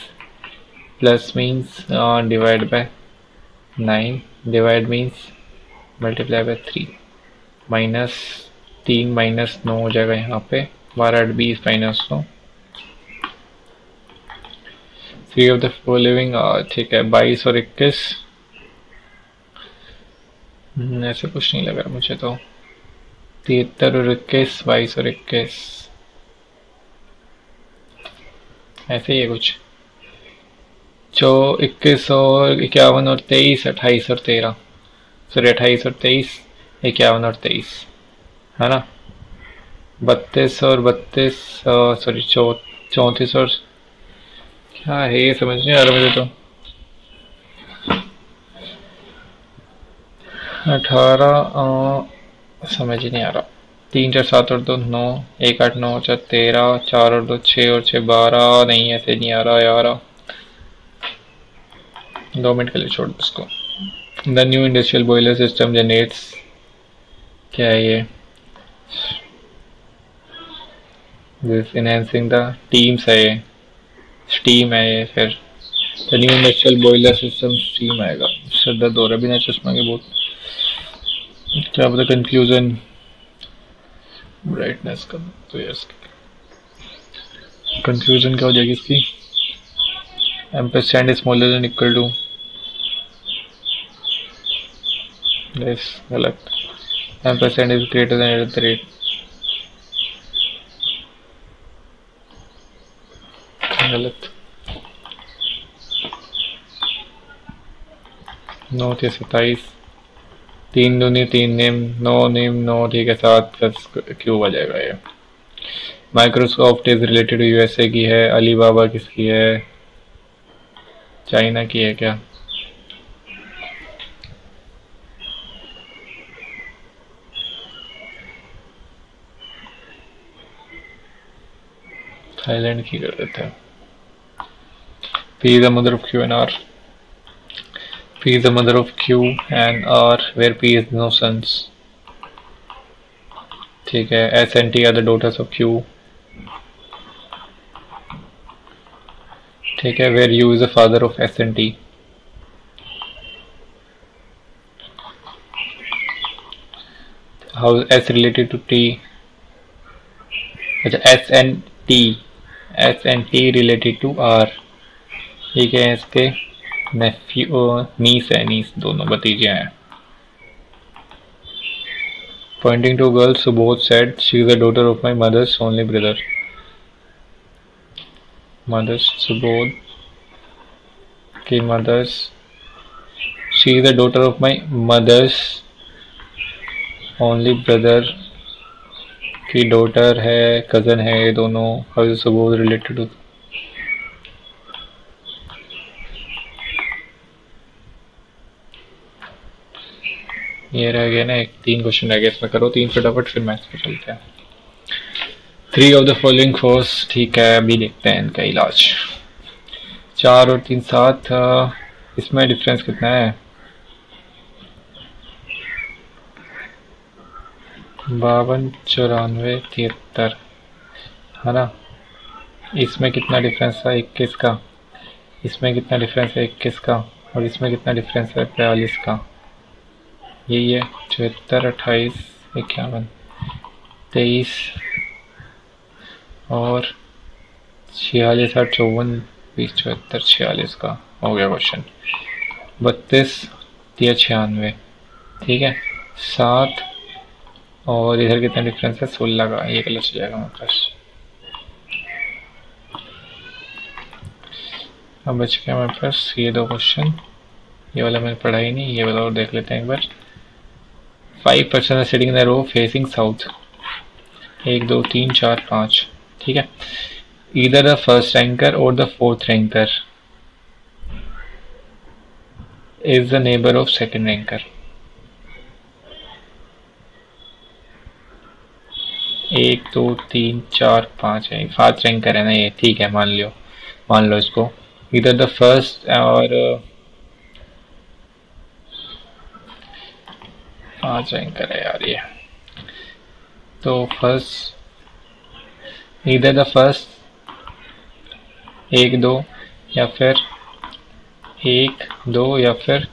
plus means divide by 9 divide means multiply by 3, -3 -9 हो जाएगा यहाँ पे, 12 8 20 -9, 3 ऑफ द फॉलोइंग, ठीक है। 22 और 21, ऐसे कुछ नहीं लग रहा मुझे तो, 73 और 21, 22 और 21, ऐसे ही है कुछ, 21 और 51 और 23, 28 और 13, सॉरी 28 और 23, 51 और 23 है ना, 32 और 32, सॉरी 34 और, क्या है ये समझ नहीं आ रहा मुझे तो, 18 समझ ही नहीं आ रहा, 3 4 7 और 2 9, 1 8 9 4 13, 4 और 2 6 और 6 12। नहीं ऐसे नहीं आ रहा यार, 2 मिनट के लिए छोड़ दो इसको। The new industrial boiler system generates, क्या है ये, दिस इनहेंसिंग द टीम्स है ये, स्टीम है ये। फिर the new industrial boiler system steam आएगा। सर दर्द हो रहा है बिना चश्मा के बहुत। क्या पता कंक्लूजन, ब्राइटनेस का तो यस, कंक्लूजन क्या हो जाएगी इसकी, ampersand smaller than equal to, yes गलत, ampersand is greater than at the rate, गलत। 9 थे 27, 3 दूनी 3 नेम, 9 नेम 9, ठीक है 7 प्लस क्यूब आ जाएगा ये। Microsoft is related to USA की है, अलीबाबा किसकी है, चाइना की है क्या, थाईलैंड की कर देते हैं। P is the mother of Q and R. P is the mother of Q and R, where P is no sons. ठीक है, S and T are the daughters of Q. ठीक है, where U is the father of S and T. How is S related to T? अच्छा S and T related to R. ठीक है, इसके नेफ्यू नीस है, नीस दोनों भतीजे हैं। Pointing to girl, Subodh said she is the daughter of my mother's only brother. Mother's, Subodh की mother's, she is the daughter of my mother's only brother की डॉटर है, कजन है ये दोनों। How is Subodh related to, ये रह गया ना एक, 3 क्वेश्चन रह गया, इसमें करो 3 फटाफट, फिर मैथ्स पे चलते हैं। 3 ऑफ द फॉलोइंग कोर्स, ठीक है अभी देखते हैं इनका इलाज। 4 और 3 7, इसमें डिफरेंस कितना है, 52 94 73 है ना। इसमें कितना डिफरेंस है 21 का, इसमें कितना डिफरेंस है 21 का, और इसमें कितना डिफरेंस है 42 का। यही है 74 28 51 23 और 46 8 54 20 74 46 का हो गया क्वेश्चन। 32 या 96, ठीक है 7 और इधर कितना डिफरेंस है 16 का, ये गलत हो जाएगा हमारे पास। अब बच गया हमारे पास ये 2 क्वेश्चन, ये वाला मैंने पढ़ा ही नहीं, ये वाला और देख लेते हैं एक बार। 5 person are sitting in the row facing south, 1 2 3 4 5, ठीक है। ईदर द फर्स्ट रैंकर और the fourth ranker is the neighbour of second ranker. 1 2 3 4 5 है, 5 रैंकर है ना ये, ठीक है मान लो इसको। इधर द फर्स्ट और 5 रैंकर है यार ये, तो फर्स्ट इधर द फर्स्ट 1 2 या फिर 1 2 या फिर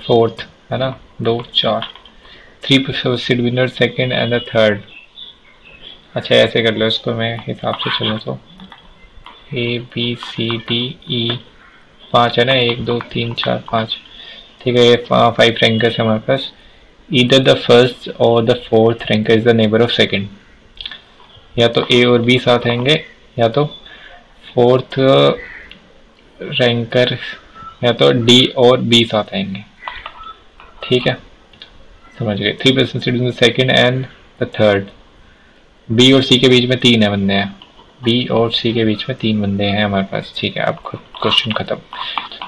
फोर्थ है ना, 2 4, 3 sit winner second and the third. अच्छा ऐसे कर लो इसको, मैं हिसाब से चलूँ तो ABCDE 5 है ना, 1 2 3 4 5, ठीक है। ये 5 रैंकर्स है हमारे पास। ईदर द फर्स्ट और the fourth ranker is the neighbour of second, या तो A और B साथ आएंगे, या तो फोर्थ रैंकर या तो D और B साथ आएंगे, ठीक है समझ गए। 3 person sit in the second and the third. B और C के बीच में 3 है बंदे हैं, B और C के बीच में 3 बंदे हैं हमारे पास, ठीक है। अब क्वेश्चन खत्म,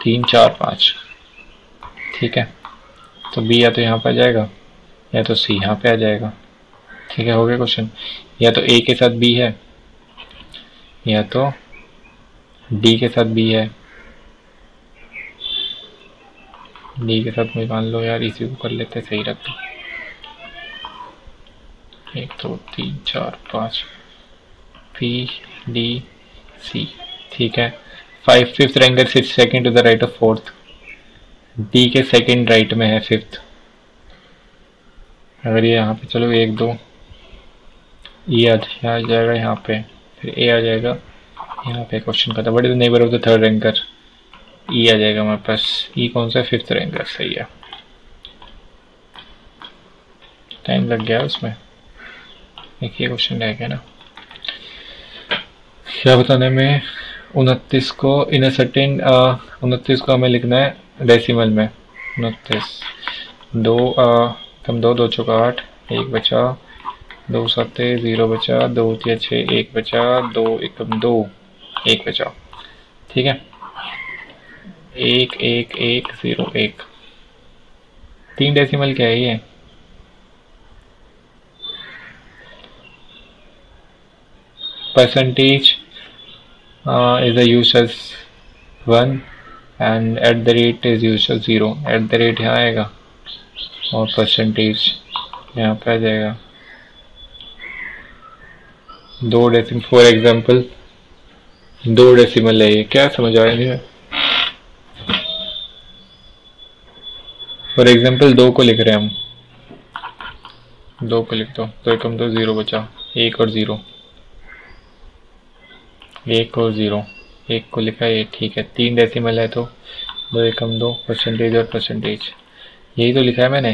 3 4 5, ठीक है। तो B या तो यहाँ पे आ जाएगा या तो C यहाँ पे आ जाएगा, ठीक है, हो गया क्वेश्चन। या तो ए के साथ बी है, या तो डी के साथ बी है। डी के साथ में मान लो यार, इसी को कर लेते, सही रखते। 1 2 3 4 5 पी डी सी। ठीक है, 5 fifth ranker sits second to the right of fourth. D के सेकंड राइट में है फिफ्थ। अगर ये यहाँ पे चलो 1 2 ई आ जाएगा यहाँ पे, फिर ए आ जाएगा यहाँ पे। क्वेश्चन का था what is the neighbour of the third ranker. E आ जाएगा हमारे पास। ई कौन सा है, फिफ्थ रैंकर, सही है। टाइम लग गया उसमें, एक ये क्वेश्चन रह गया ना। क्या बताने में, 29 को इन अ सर्टेन, 29 को हमें लिखना है डेसिमल में। 29 दो कम 2 2 चौका 8, 1 बचा, 2 7 0 बचा, 2 3 6 1 बचा, 2 1 2 1 बचा। ठीक है, 1 1 1 0 1। 3 डेसिमल क्या है ये, percentage is used as 1 and at the rate is used as 0। at the rate यहाँ आएगा और परसेंटेज यहाँ पे आ जाएगा। 2 डेसिमल, फॉर एग्जाम्पल 2 डेसिमल है ये, क्या समझ आया नहीं है। फॉर एग्जाम्पल 2 को लिख रहे हैं हम, 2 को लिख दो, तो एक हम 2 0 बचा, 1 और 0, 1 और 0, 1 को लिखा है, ठीक है। 3 डेसिमल है तो 2 एकम 2, परसेंटेज और परसेंटेज, यही तो लिखा है मैंने।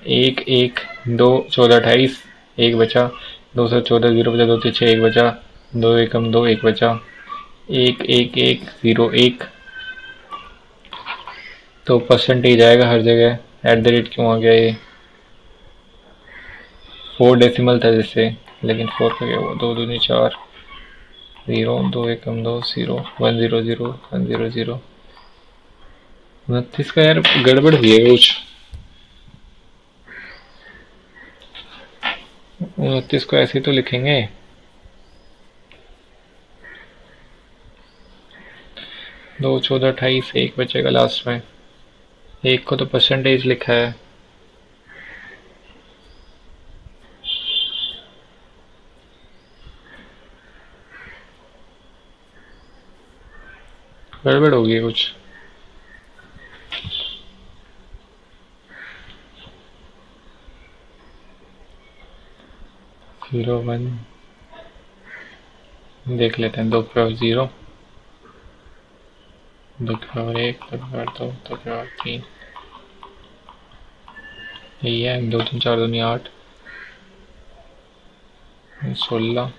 1 1 2 14 28, 1 बचा, 2 7 14 0 बचा, 2 3 6 1 बचा, 2 एकम 2 1 बचा, 1 1 1 0 1। तो परसेंटेज आएगा हर जगह। एट द रेट क्यों आ गया ये, 4 डेसिमल था जैसे, लेकिन 4 का क्या हुआ, 2 2 4 0 2 एकम 2 0 1 0 0 1 0 0। 29 का यार गड़बड़ भी है कुछ। 29 को ऐसे तो लिखेंगे, 2 14 28, 1 बचेगा लास्ट में। 1 को तो परसेंटेज लिखा है, गड़बड़ हो गई कुछ। जीरो 1 देख लेते हैं। 2 के पावर 0, 2 के पावर 1, 2 के पावर 2, 2 के पावर 3, यही है। 2 3 4 2 8, 16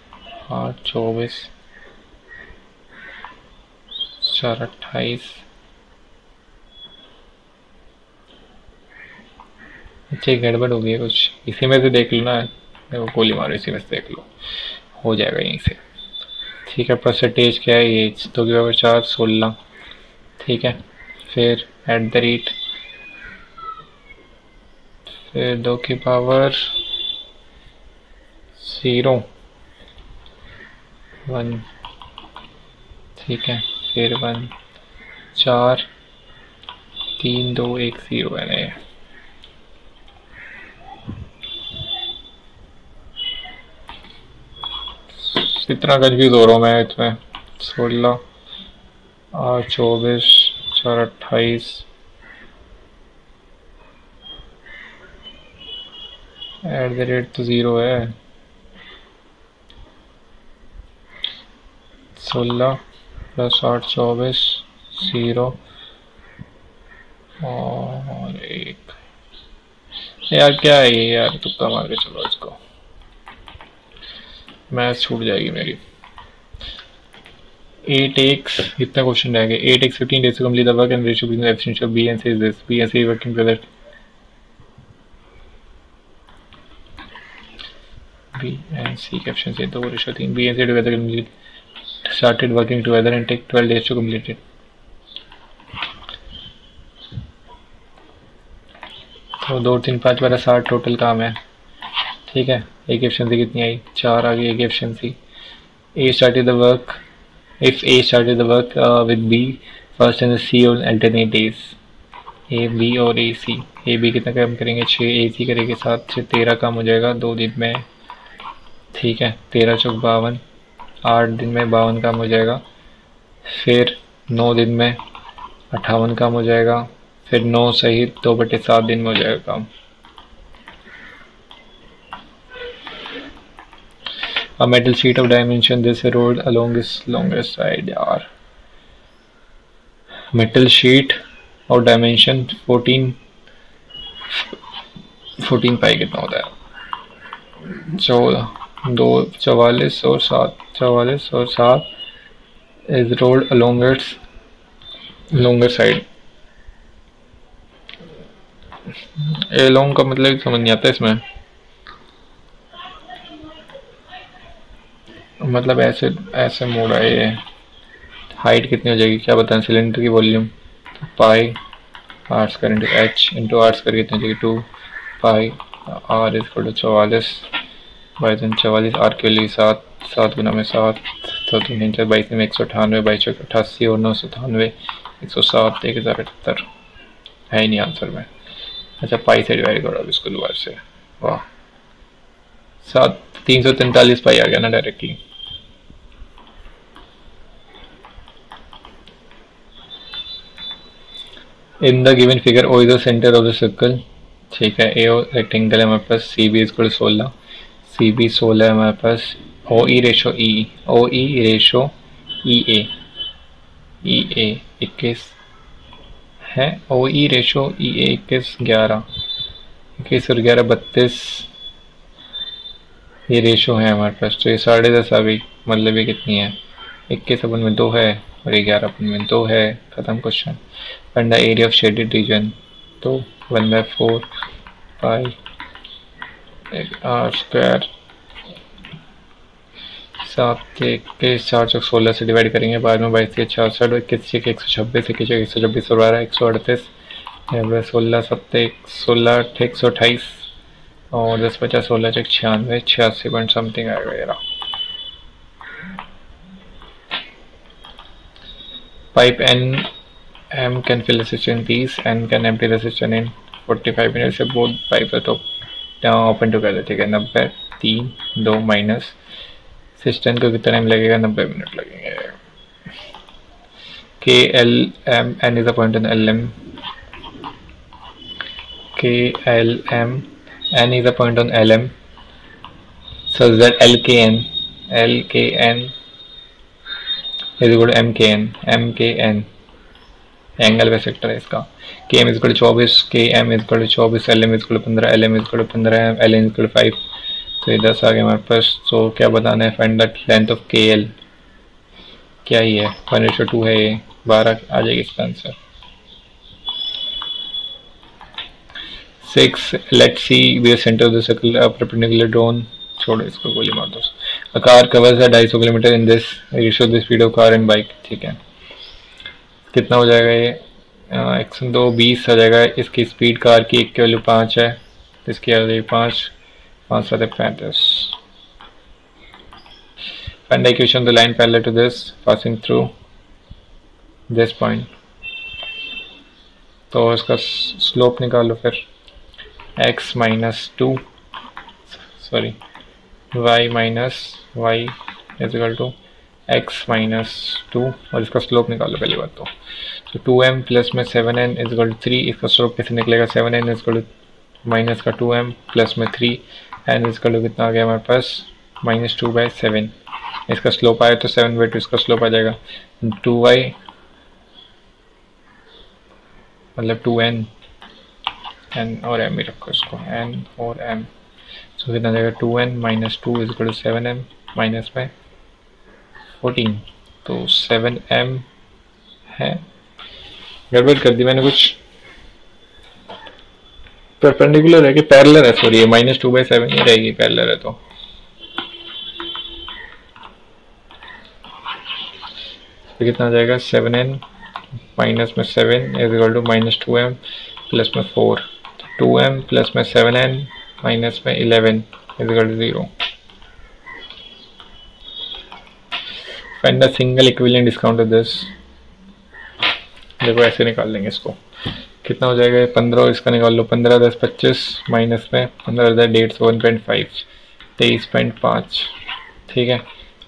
8 24 4 28। अच्छा गड़बड़ हो गई है कुछ, इसी में से देख लो ना, देखो गोली मारो, इसी में से देख लो, हो जाएगा यहीं से। ठीक है, परसेंटेज क्या है ये, 2 के पावर 4 16। ठीक है, फिर एट द रेट, फिर 2 की पावर 0 1। ठीक है, फिर 1 4 3 2 1 0 है ना। इतना कंफ्यूज हो रहा हूँ मैं इसमें। 16 8 24 4 28, एट द रेट तो 0 है। 16 + 8 24 0 और 1। यार क्या है ये यार, तुक्का मार के चलो इसको, मैथ छूट जाएगी मेरी। 8x, इतना क्वेश्चन रह गया। 8x 15 days to complete the work and ratio between the efficiency of B and C is this. B and C working together. B and C की efficiency 2:3। B and C together started working together and take 12 days to complete it. तो 2 3 5 12 60 total काम है। ठीक है, ए की efficiency कितनी आई, 4 आ गई A की efficiency. A started the work, if A started the work with B first and C on alternate days, A B और ए सी। ए बी कितना काम करेंगे, 6, ए सी करेंगे 7 से 13 काम हो जाएगा 2 दिन में। ठीक है, 13 चौक 52, 8 दिन में 52 काम हो जाएगा। फिर 9 दिन में 58 काम हो जाएगा। फिर 9 सहित 2/7 दिन में हो जाएगा काम। A metal sheet of dimension this rolled along its longest side यार। metal sheet of dimension 14 पाई कितना होता है, 44 और 7 is rolled along its longer side। along का मतलब समझ नहीं आता इसमें, मतलब ऐसे मोड़ा है ये। हाइट कितनी हो जाएगी क्या बताएं, सिलेंडर की volume pi r square into h into r square कितनी हो जाएगी 2 pi r equal to 44 by 44, r के लिए 7 गुना में 7 तो 3 इंच 22 में 198 22 88 और 998 107 1078 है ही नहीं आंसर में। अच्छा पाई से डिवाइड करो अब इसको दोबारा से, वाह 343 पाई आ गया ना directly. In the given figure O is the centre of the circle. ठीक है, ए रेक्टेंगल है हमारे पास, C B equal 16, C B 16 है हमारे पास। ओ ई रेशो ई, ओ ई रेशो ई ए 21 है, ओ ई रेशो ई ए 21 11 21 और 11 32 ये रेशो है हमारे पास। तो ये 10.5 आ गई, मतलब ये कितनी है 21 अपन में 2 है और 11 अपन में 2 है। खत्म question. Find the area of shaded region, तो 1/4 पाई आर स्क्वायर 7 21 4 चौक 16 से डिवाइड करेंगे, बाद में 22 66 21 126 21 126 और 12 138 16 7 16 128 और 10 50 16 96 86 पॉइंट समथिंग आएगा ये रहा। Pipe M can fill a cistern piece and can empty the cistern in 45 minutes। से both pipes are open together। ठीक है, 90 3 2 माइनस सिस्टन को कितना टाइम लगेगा, 90 मिनट लगेंगे। K L M N is a point on L M, K L M N is a point on L M such that L K N is equal to M K N angle bisector है इसका। K M equal 24, K M equal 24, L M equal 15, L M equal 15, L N equal 5, तो ये 10 आ गया हमारे पास। तो क्या बताना है, फाइंड द लेंथ ऑफ के एल, क्या ही है 1:2 है, ये 12 आ जाएगी इसका answer. 6 let's see way centre of the circle perpendicular drone, छोड़ो इसको गोली मार दो। A car covers 250 kilometre in this ratio the speed of car and bike. ठीक है, कितना हो जाएगा ये 102 20 आ जाएगा। इसकी स्पीड कार की 1 की वैल्यू 5 है, इसकी आ जाएगी 5 5 7 35। Find the equation the line parallel to this passing through this point, तो इसका स्लोप निकालो फिर x minus 2 sorry y minus y is equal to x minus 2 और इसका स्लोप निकालो पहली बात तो 2m प्लस में 7n इज इक्वल टू 3। इसका स्लोप कैसे निकलेगा, 7n is equal to minus का 2m प्लस में 3n इज इक्वल टू कितना आ गया हमारे पास -2/7। इसका स्लोप आया तो 7/2 इसका स्लोप आ जाएगा 2y मतलब 2n n और m ही रखो इसको n और m, तो कितना आ जाएगा 2n minus 2 is equal to 7m minus में 14, तो 7m है। गड़बड़ कर दी मैंने कुछ, परपेंडिकुलर है कि पैरेलल है, सॉरी ये -2/7 ही रहेगी, पैरेलल है तो कितना आ जाएगा 7n माइनस में 7 is equal to -2m plus में 4, 2m प्लस में 7n माइनस में 11 is equal to 0। Find the single equivalent discount of this. देखो ऐसे निकाल लेंगे इसको, कितना हो जाएगा 15, इसका निकाल लो 15 10 25 माइनस में 15 150 1.5 23.5, ठीक है।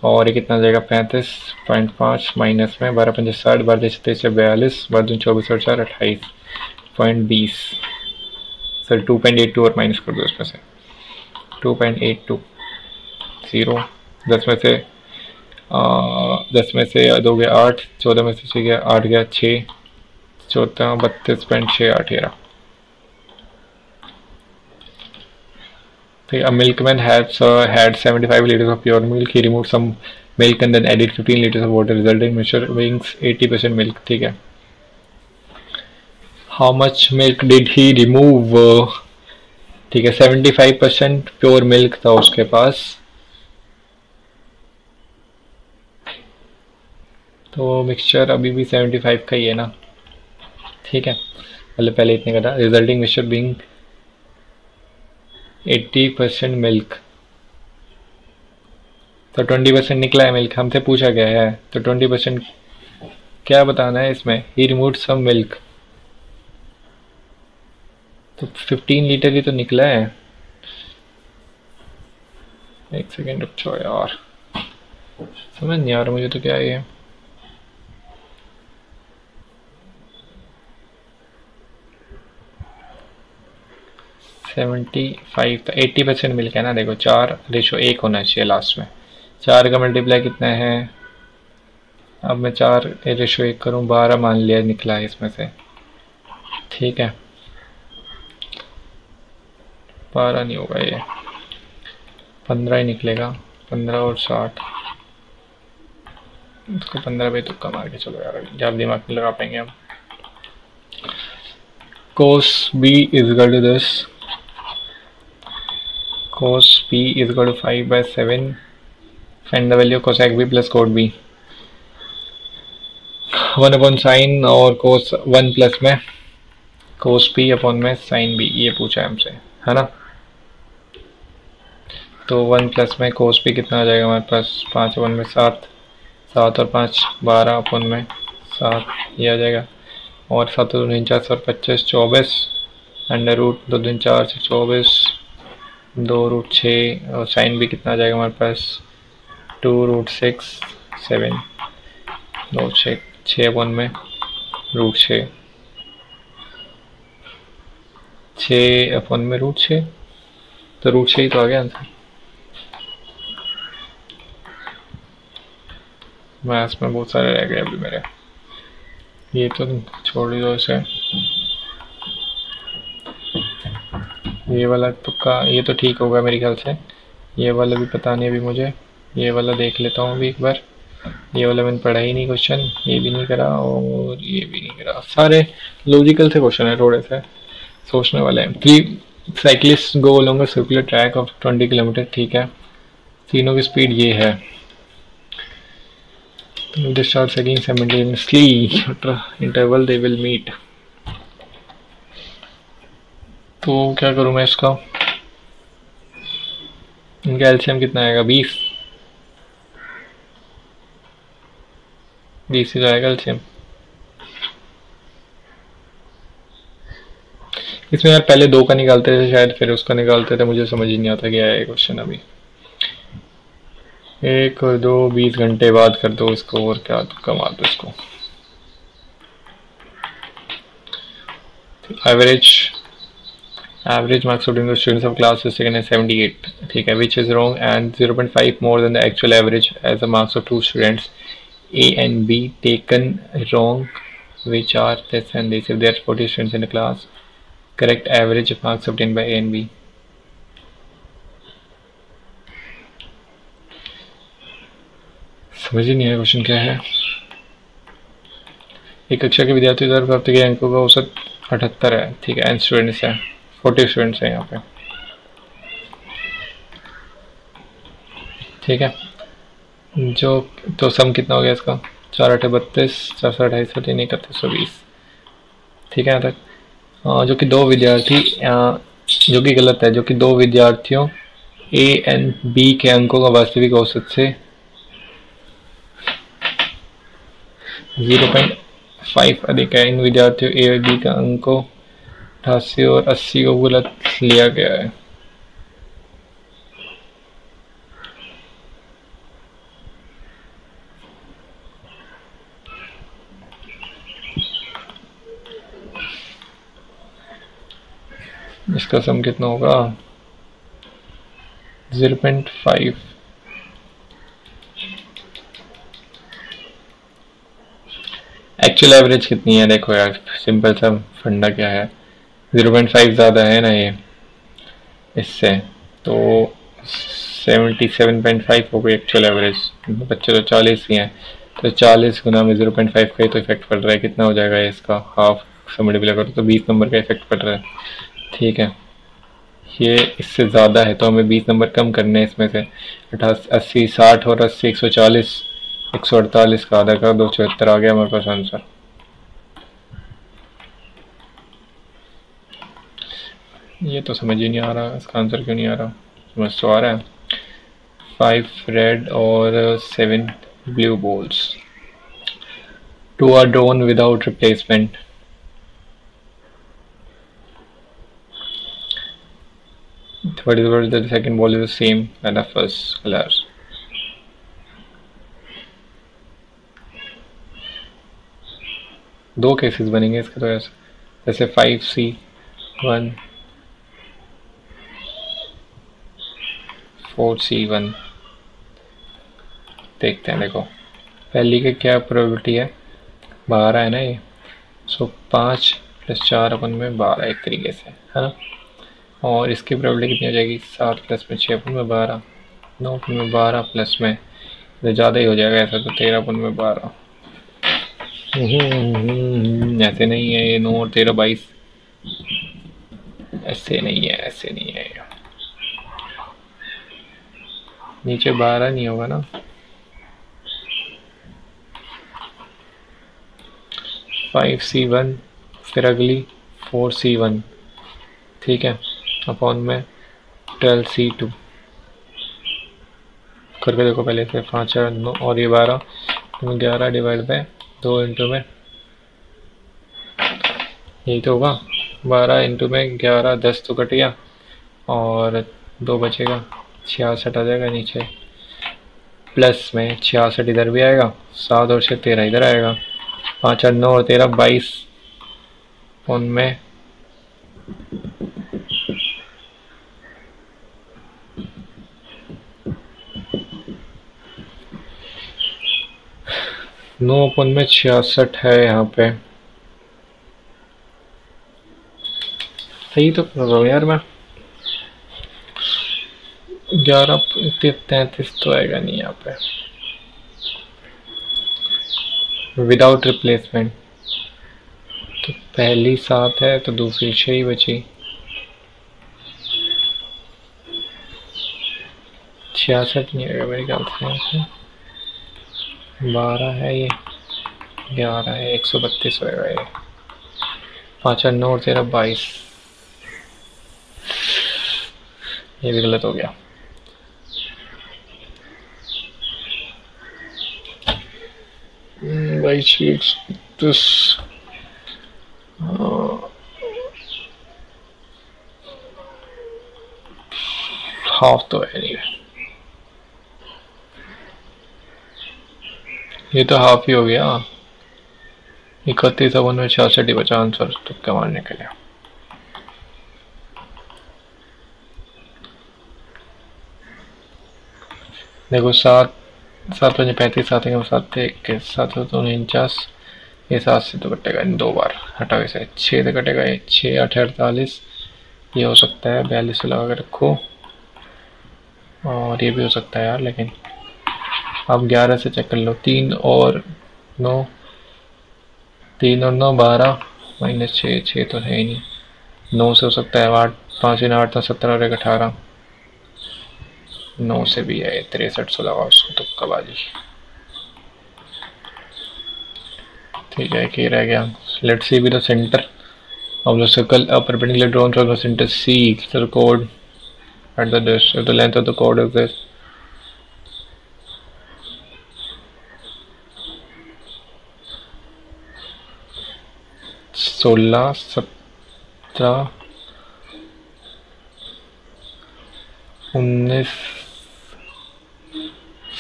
और ये कितना हो जाएगा 35.5 माइनस में 12 5 60 12 33 42 12 24 और 4 28.20, सर 2.82 और माइनस कर दो इसमें से 2.82 0। 10 में से 10 में से दो गया 8, 14 में से 6 गया 8 गया 6, 14 32.68। A milkman had 75 liters of pure milk. He removed some milk and then added 15 liters of water, resulting measuring 80% milk. ठीक है। How much milk did he remove? ठीक है 75% प्योर मिल्क था उसके पास, तो मिक्सचर अभी भी 75 का ही है ना, ठीक है। मतलब पहले इतने का था, रिजल्टिंग मिक्सचर बीइंग 80% मिल्क, तो 20% निकला है मिल्क, हमसे पूछा गया है तो 20% क्या बताना है इसमें। ही रिमूव्ड सम मिल्क, तो 15 लीटर ही तो निकला है। एक सेकेंड रुक जाओ यार, समझ नहीं आ रहा मुझे तो क्या है। सेवेंटी 80% मिल्क है ना, देखो 4:1 होना चाहिए लास्ट में। 4 का मल्टीप्लाई कितना है, अब मैं 4:1 करूँ 12 मान लिया निकला है इसमें से, ठीक है। 12 नहीं होगा ये, 15 ही निकलेगा, 15 और 60, उसको 15 पे तुक्का मार के चलो यार, जब दिमाग में लगा पाएंगे हम। cos b is equal to this, cos b is equal to 5/7, find the value of cosec b plus cot b। 1 upon sine और cos 1 प्लस में cos b अपॉन में साइन b, ये पूछा है हमसे, है ना। तो 1 प्लस में cos b कितना आ जाएगा हमारे पास, 5 अपॉन में 7, 7 और 5 12 अपॉन में 7, ये आ जाएगा। और 7 2 3 4 और 25 24, अंडर रूट 2 3 4 से 24, 2√6, और साइन भी कितना आ जाएगा हमारे पास 2√6 7, 2 6 अपॉन में √6, 6 अपॉन में √6, तो √6 ही तो आ गया आंसर। मैथ्स में बहुत सारे रह गए अभी मेरे, ये तो छोड़ ही दो इसे। ये वाला तुक्का, ये तो ठीक होगा मेरे ख्याल से, ये वाला भी पता नहीं अभी मुझे, ये वाला देख लेता हूँ अभी एक बार। ये वाला मैंने पढ़ा ही नहीं क्वेश्चन, ये भी नहीं करा और ये भी नहीं करा, सारे लॉजिकल से क्वेश्चन है, थोड़े से सोचने वाले हैं। 3 cyclist go along a circular track of 20 kilometre, ठीक है। तीनों की स्पीड ये है, they start cycling simultaneously, interval they will meet। तो क्या करूँ मैं इसका, इनका एलसीएम कितना आएगा 20 ही तो आएगा एलसीएम। इसमें यार पहले 2 का निकालते थे शायद, फिर उसका निकालते थे, मुझे समझ ही नहीं आता क्या है क्वेश्चन अभी। 1 और 2 20 घंटे बाद कर दो इसको, और क्या तुक्का मार दो इसको। Average marks of the students of class is taken as 78, ठीक है, which is wrong and 0.5 more than the actual average as the marks of 2 students A and B taken wrong, which are this and this. If there are 40 students in the class, correct average of marks obtained by A and B। समझ ही नहीं है question क्या है। एक कक्षा के विद्यार्थी द्वारा प्राप्त किए अंकों का औसत 78 है, ठीक है, एंड स्टूडेंट्स है 40 स्टूडेंट्स हैं यहाँ पे, ठीक है। जो तो सम कितना हो गया इसका, 4 8 32, 4 7 28 3 3120, ठीक है। यहाँ तक जो कि 2 विद्यार्थी, जो कि गलत है, जो कि 2 विद्यार्थियों ए एंड बी के अंकों का वास्तविक औसत से 0.5 अधिक है। इन विद्यार्थियों ए और बी का अंकों 88 और 80 को गलत लिया गया है। इसका सम कितना होगा? 0.5। एक्चुअल एवरेज कितनी है देखो यार, सिंपल सा फंडा क्या है, 0.5 ज़्यादा है ना ये इससे, तो 77.5 हो गई एक्चुअल एवरेज। बच्चे तो 40 ही हैं, तो 40 गुना में 0.5 का ही तो इफेक्ट पड़ रहा है। कितना हो जाएगा इसका? हाफ से मल्टीप्लाई करो तो 20 नंबर का इफेक्ट पड़ रहा है। ठीक है, ये इससे ज़्यादा है तो हमें 20 नंबर कम करने हैं इसमें से। 80, 60 और 80, 140, 148 का आधा का 274 आ गया हमारे पास आंसर। ये तो समझ ही नहीं आ रहा इसका आंसर क्यों नहीं आ रहा। समझ तो आ रहा है। 5 रेड और 7 blue balls, 2 are drawn without replacement. What is the second ball is the same as the first color. दो केसेस बनेंगे इसके तो ऐसे, जैसे 5C1 4C1। देखते हैं, देखो पहली की क्या प्रोबेबिलिटी है, 12 है ना ये। सो 5 + 4 अपन में 12 एक तरीके से है ना। और इसकी प्रोबेबिलिटी कितनी हो जाएगी? 7 + में 6 अपन में 12, 9 अपन में 12 प्लस में तो ज़्यादा ही हो जाएगा ऐसा, तो 13 अपन में 12। ऐसे नहीं है ये, 9 और 13 22, ऐसे नहीं है, ऐसे नहीं है। नीचे 12 नहीं होगा ना। 5C1 फिर अगली 4C1, ठीक है, अपॉन में 12C2 करके देखो पहले से। 5 और 9 और ये 12, 11 डिवाइड बाय 2 इंटू में, यही तो होगा। 12 इंटू में 11, 10 तो कट गया और 2 बचेगा, 66 आ जाएगा नीचे। प्लस में 66 इधर भी आएगा, 7 और 6 13 इधर आएगा। 5 और 9 और 13 22, उनमें 9 अपन में 66 है यहाँ पे। सही तो कर रहा हूँ यार मैं। 11 33 तो आएगा नहीं यहाँ पे विदाउट रिप्लेसमेंट। तो पहली 7 है तो दूसरी 6 ही बची। 66 नहीं आएगा मेरे ख्याल से। 12 है ये, 11 है, 132 होएगा ये। 5 और 9 और 13 22, ये भी गलत हो गया। हाफ तो है नहीं, ये तो हाफ ही हो गया। 31 अपन में 66 ही बचा आंसर तुक्का मारने के लिए। देखो 7 7 5 35, 7 के 7 21, 7 तो 49, ये 7 से तो कटेगा 2 बार, हटाओ इसे। 6 से कटेगा ये, 6 8 48, ये हो सकता है 42 से लगा के रखो। और ये भी हो सकता है यार, लेकिन अब 11 से चेक कर लो। 3 और 9 12 माइनस 6 तो है ही नहीं। 9 से हो सकता है 8, 5 × 8 तो 17 और 1 18। 9 से भी है 63 से लगा उसको तुक्का बाजी। ठीक है, क्या रह गया? Let's see B the centre of the circle, a perpendicular drawn from the centre C. Circle at the disk if the length of the code is this. सोलह 17 19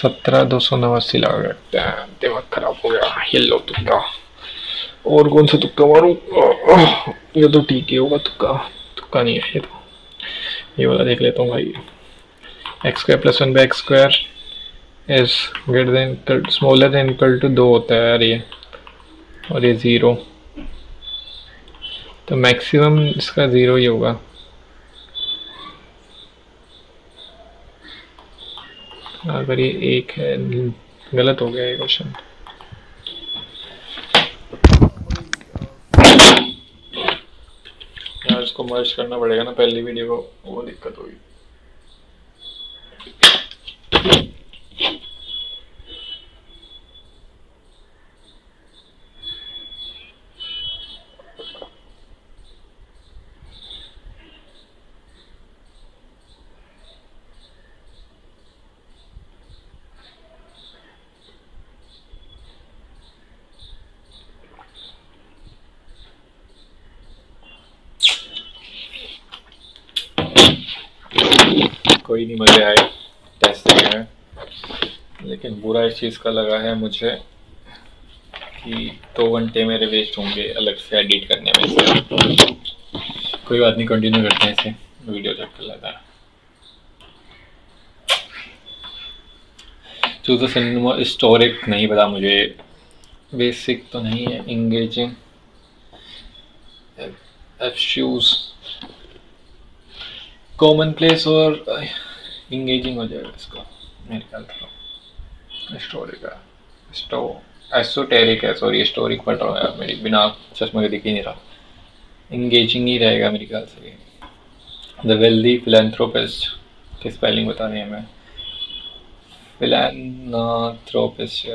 17 289 लगा रखते हैं। दिमाग खराब हो गया। ये लो तुक्का। और कौन सा तुक्का मारूं? ये तो ठीक ही होगा। तुक्का तुक्का नहीं है ये तो। ये वाला देख लेता हूँ भाई। X square plus 1 by x square is greater than smaller than equal to 2 होता है यार ये, और ये 0, तो मैक्सिमम इसका 0 ही होगा। अगर ये 1 है, गलत हो गया ये क्वेश्चन। यार इसको मर्ज करना पड़ेगा ना पहली वीडियो को, वो दिक्कत होगी। कोई नहीं, मजे आए टेस्ट है, लेकिन बुरा इस चीज़ का लगा है मुझे कि 2 घंटे मेरे वेस्ट होंगे अलग से एडिट करने में से। कोई बात नहीं, कंटिन्यू करते हैं इसे, वीडियो चेक कर लेता है। चूज सिनेमा हिस्टोरिक नहीं पता मुझे, बेसिक तो नहीं है, इंगेजिंग एफशूज कॉमन प्लेस और इंगेजिंग हो जाएगा इसका मेरे ख्याल से। हिस्टोरिक है, एसोटेरिक है, सॉरी हिस्टोरिक पढ़ रहा हूँ यार, मेरी बिना चश्मे के दिख ही नहीं रहा। इंगेजिंग ही रहेगा मेरे ख्याल से। द वेल्दी फिलैंथ्रोपिस्ट की स्पेलिंग बता रही है हमें, फिलैंथ्रोपिस्ट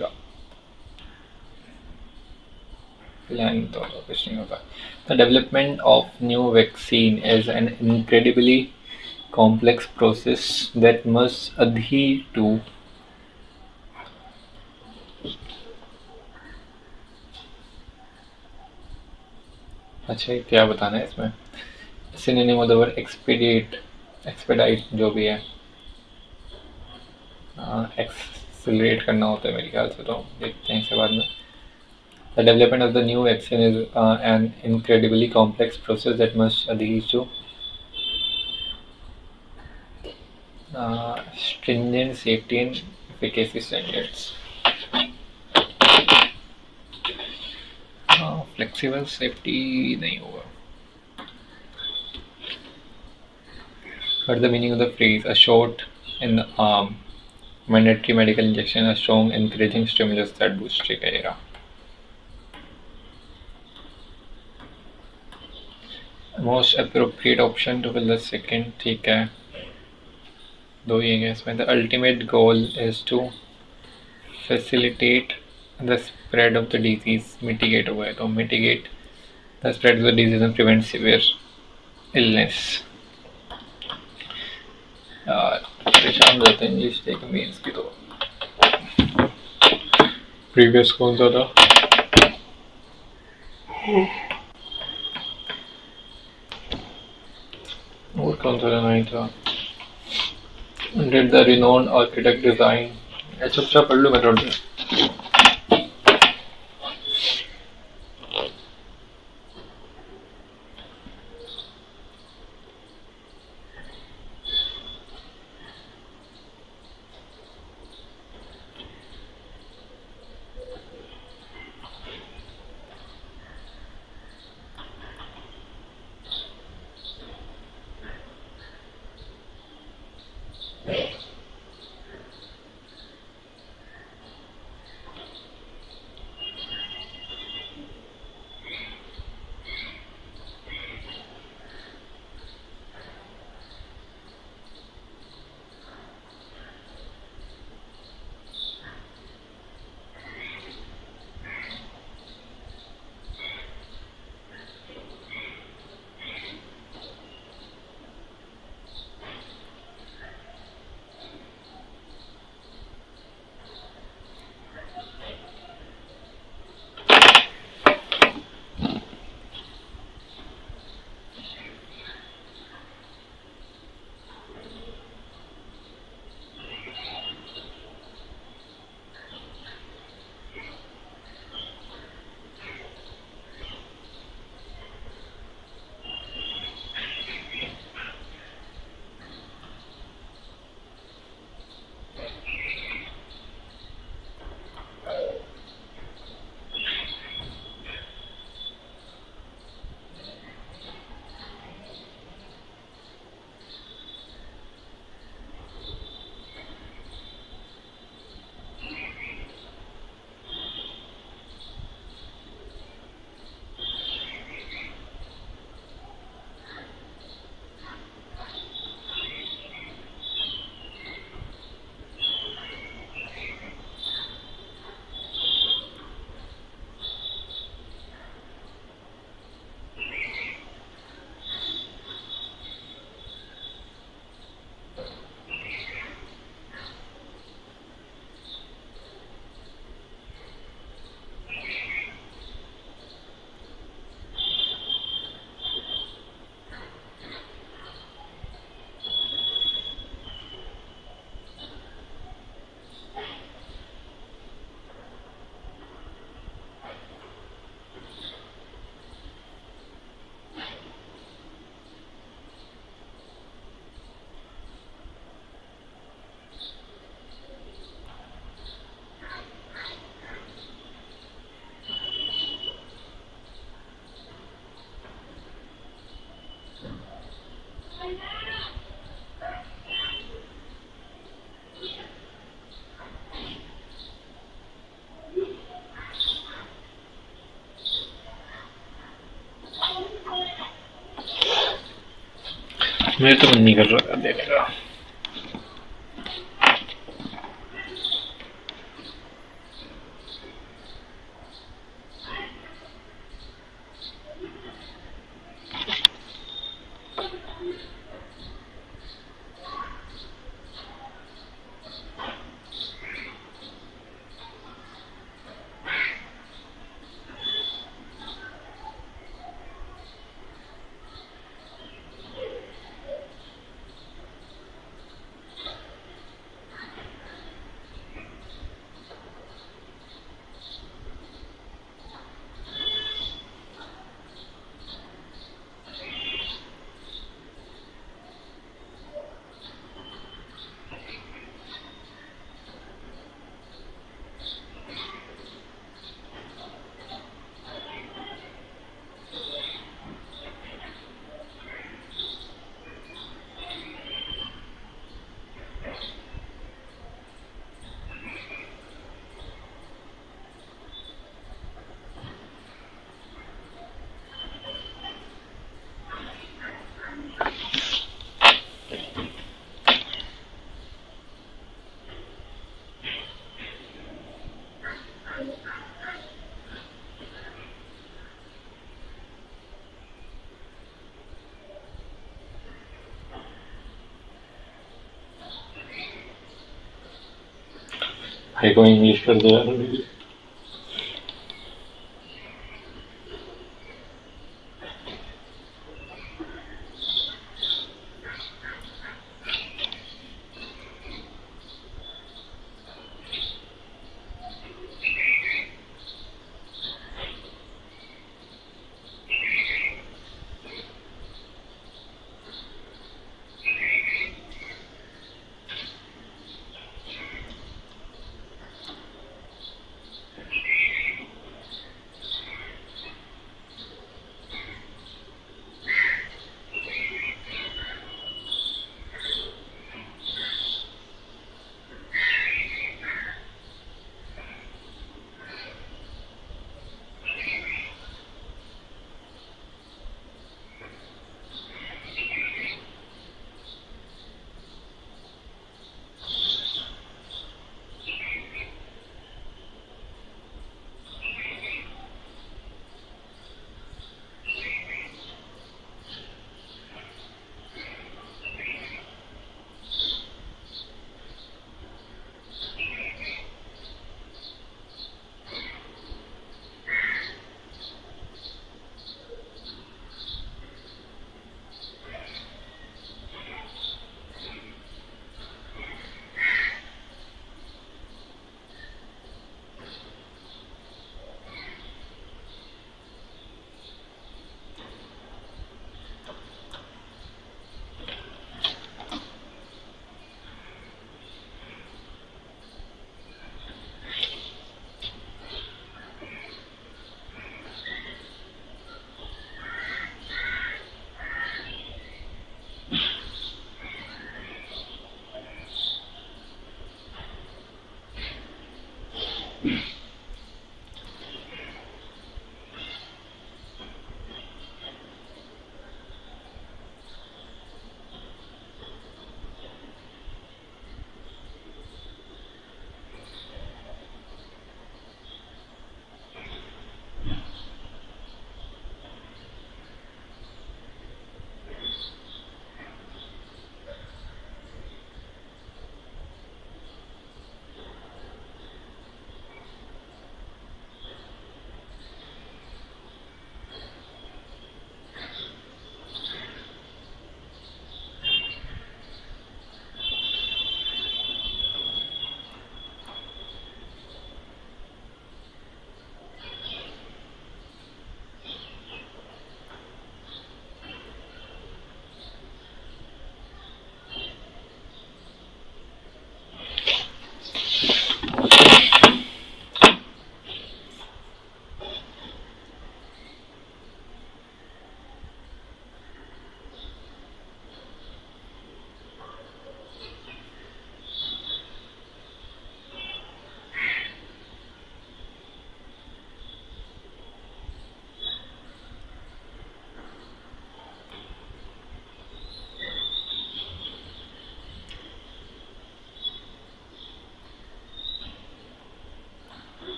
फिलैंथ्रोपिस्ट नहीं होता। The development of new vaccine is an incredibly complex process that must adhere to अच्छा क्या बताना है इसमें? Synonym of the word expedite जो भी है, एक्सेलरेट करना होता है मेरे ख्याल से, तो देखते हैं इसके बाद में। The development of the new vaccine is an incredibly complex process that must adhere to stringent safety and efficacy standards. Flexible safety नहीं होगा। What the meaning of the phrase "a shot in the arm"? Mandatory medical injection, a strong encouraging stimulus that boosts करेगा। Most appropriate option to fill the second, ठीक है, 2 ही है इसमें। The ultimate goal is to facilitate the spread of the disease, mitigate हुआ है तो mitigate the spread of the disease and prevent severe illness। यार परेशान रहते हैं इंग्लिश टेक मेंस की। तो प्रीवियस कौन सा था? और कौन सा नहीं था? Did the renowned architect design? अच्छा पढ़ लो मैं थोड़ा। मेरे तो मन नहीं कर रहा देने का। भाई को इंग्लिश कर दो यार।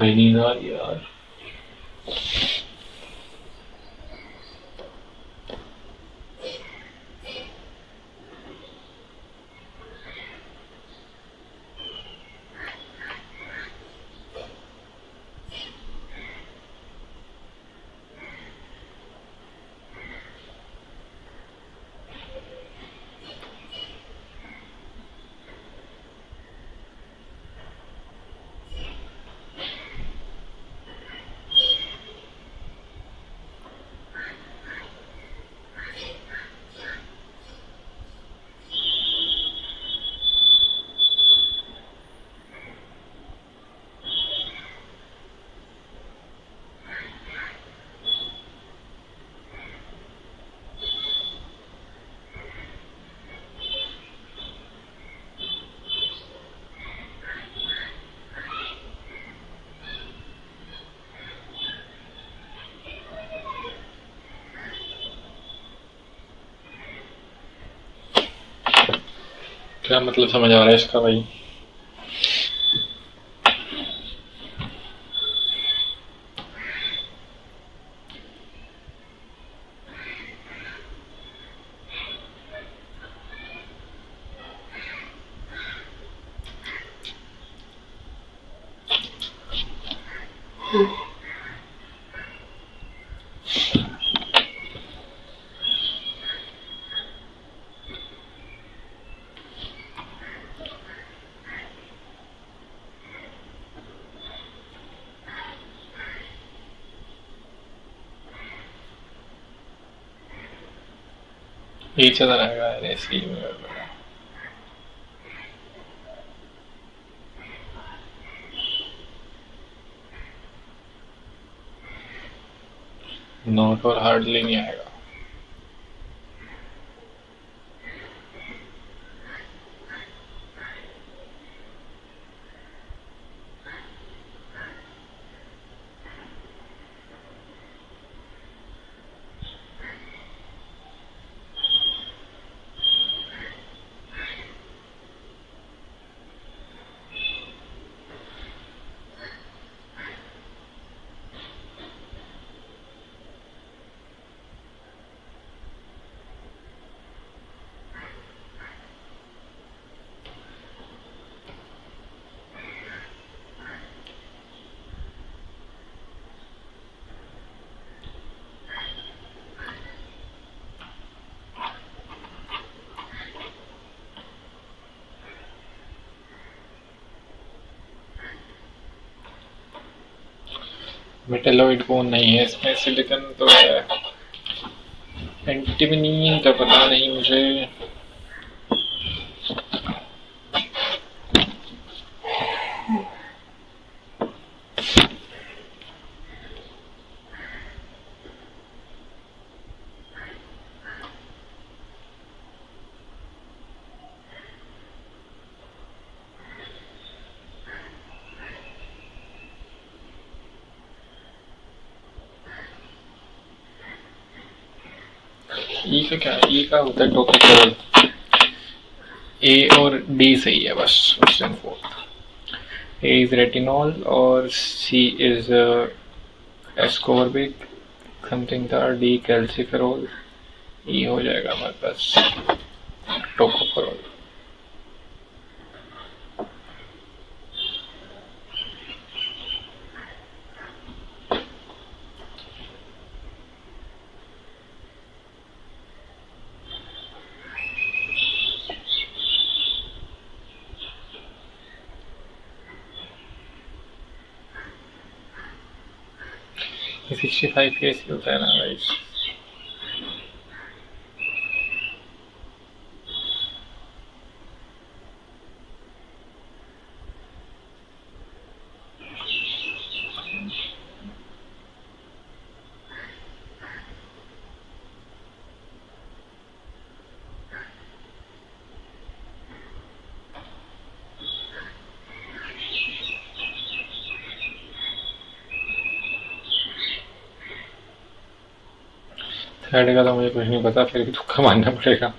भाई नींद आ रही है यार। क्या मतलब समझ आ रहा है इसका भाई? पीछे तो रहेगा यार इसी में। नोट और हार्डली नहीं आएगा। मेटलोइड बोन नहीं है इसमें, सिलिकॉन तो है। एंटीमनी का पता नहीं मुझे। ई का क्या है? ई का होता है टोकोफेरोल। ए और डी सही है बस, first and fourth. A is retinol और सी इज एस्कॉर्बिक समथिंग था, डी कैल्सिफेरोल, ई हो जाएगा हमारे पास टोकोफेरोल। ये 65 कैसे होता है ना गाइस? थर्ड का तो मुझे कुछ नहीं पता, फिर भी तुक्का मानना पड़ेगा।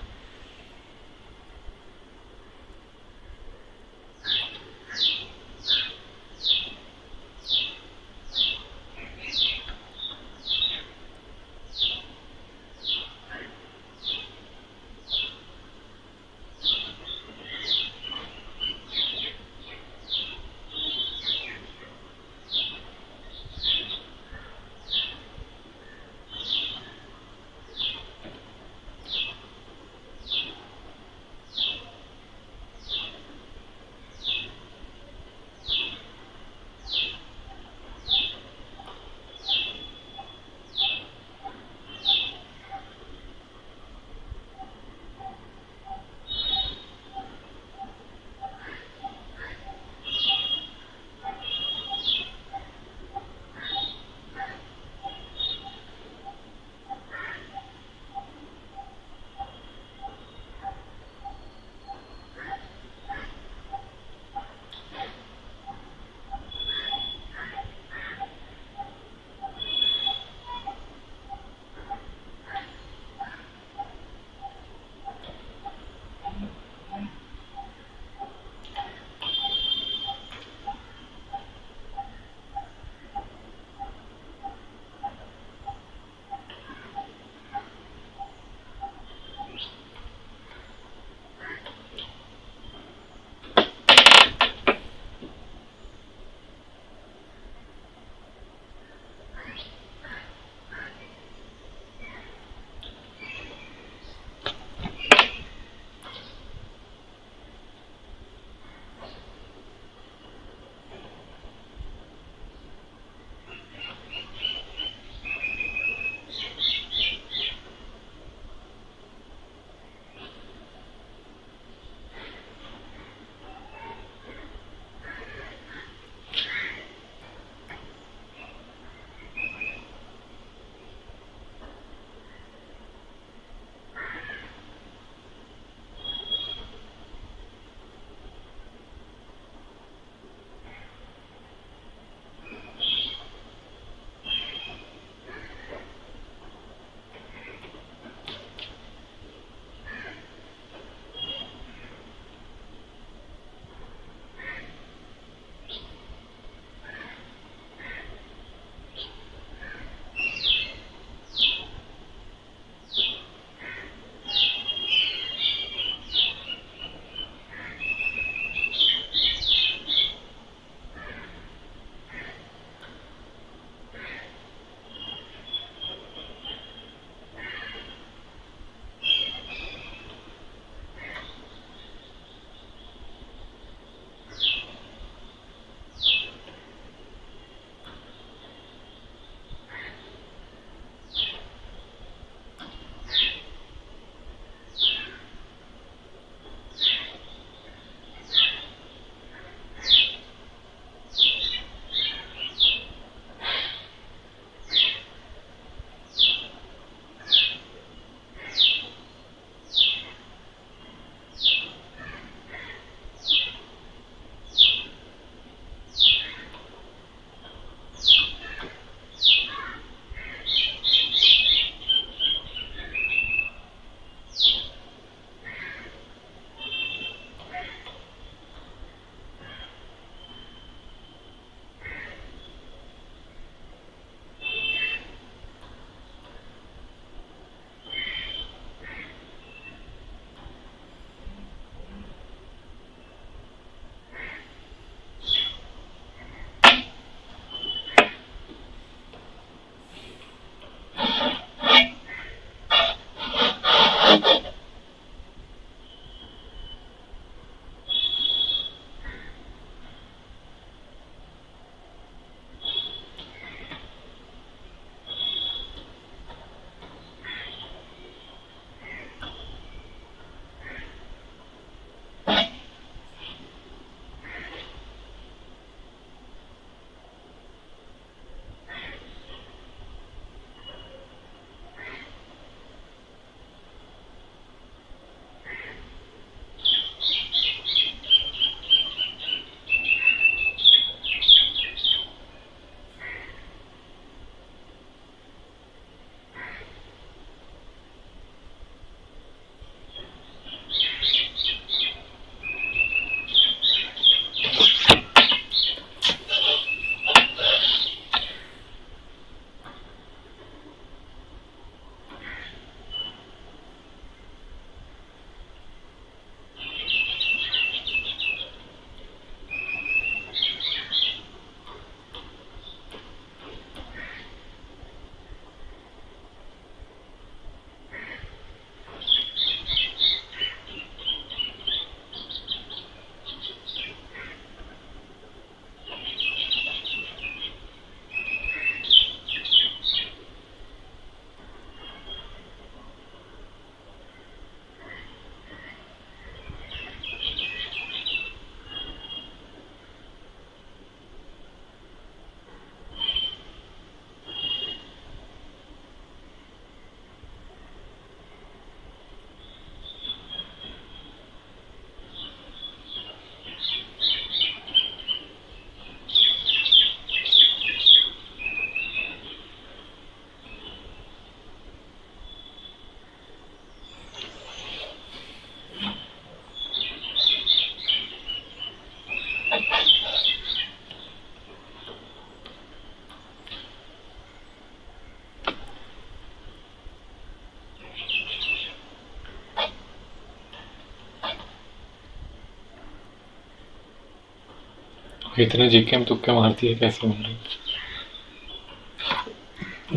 इतने जीके में तुक्के मारती है, कैसे मारे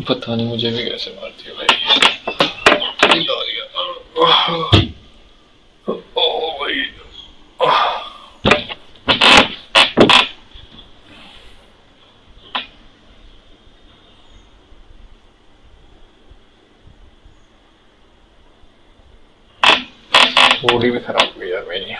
पता नहीं, मुझे भी कैसे मारती है भाई। ओ भाई बॉडी भी खराब हुई यार मेरी।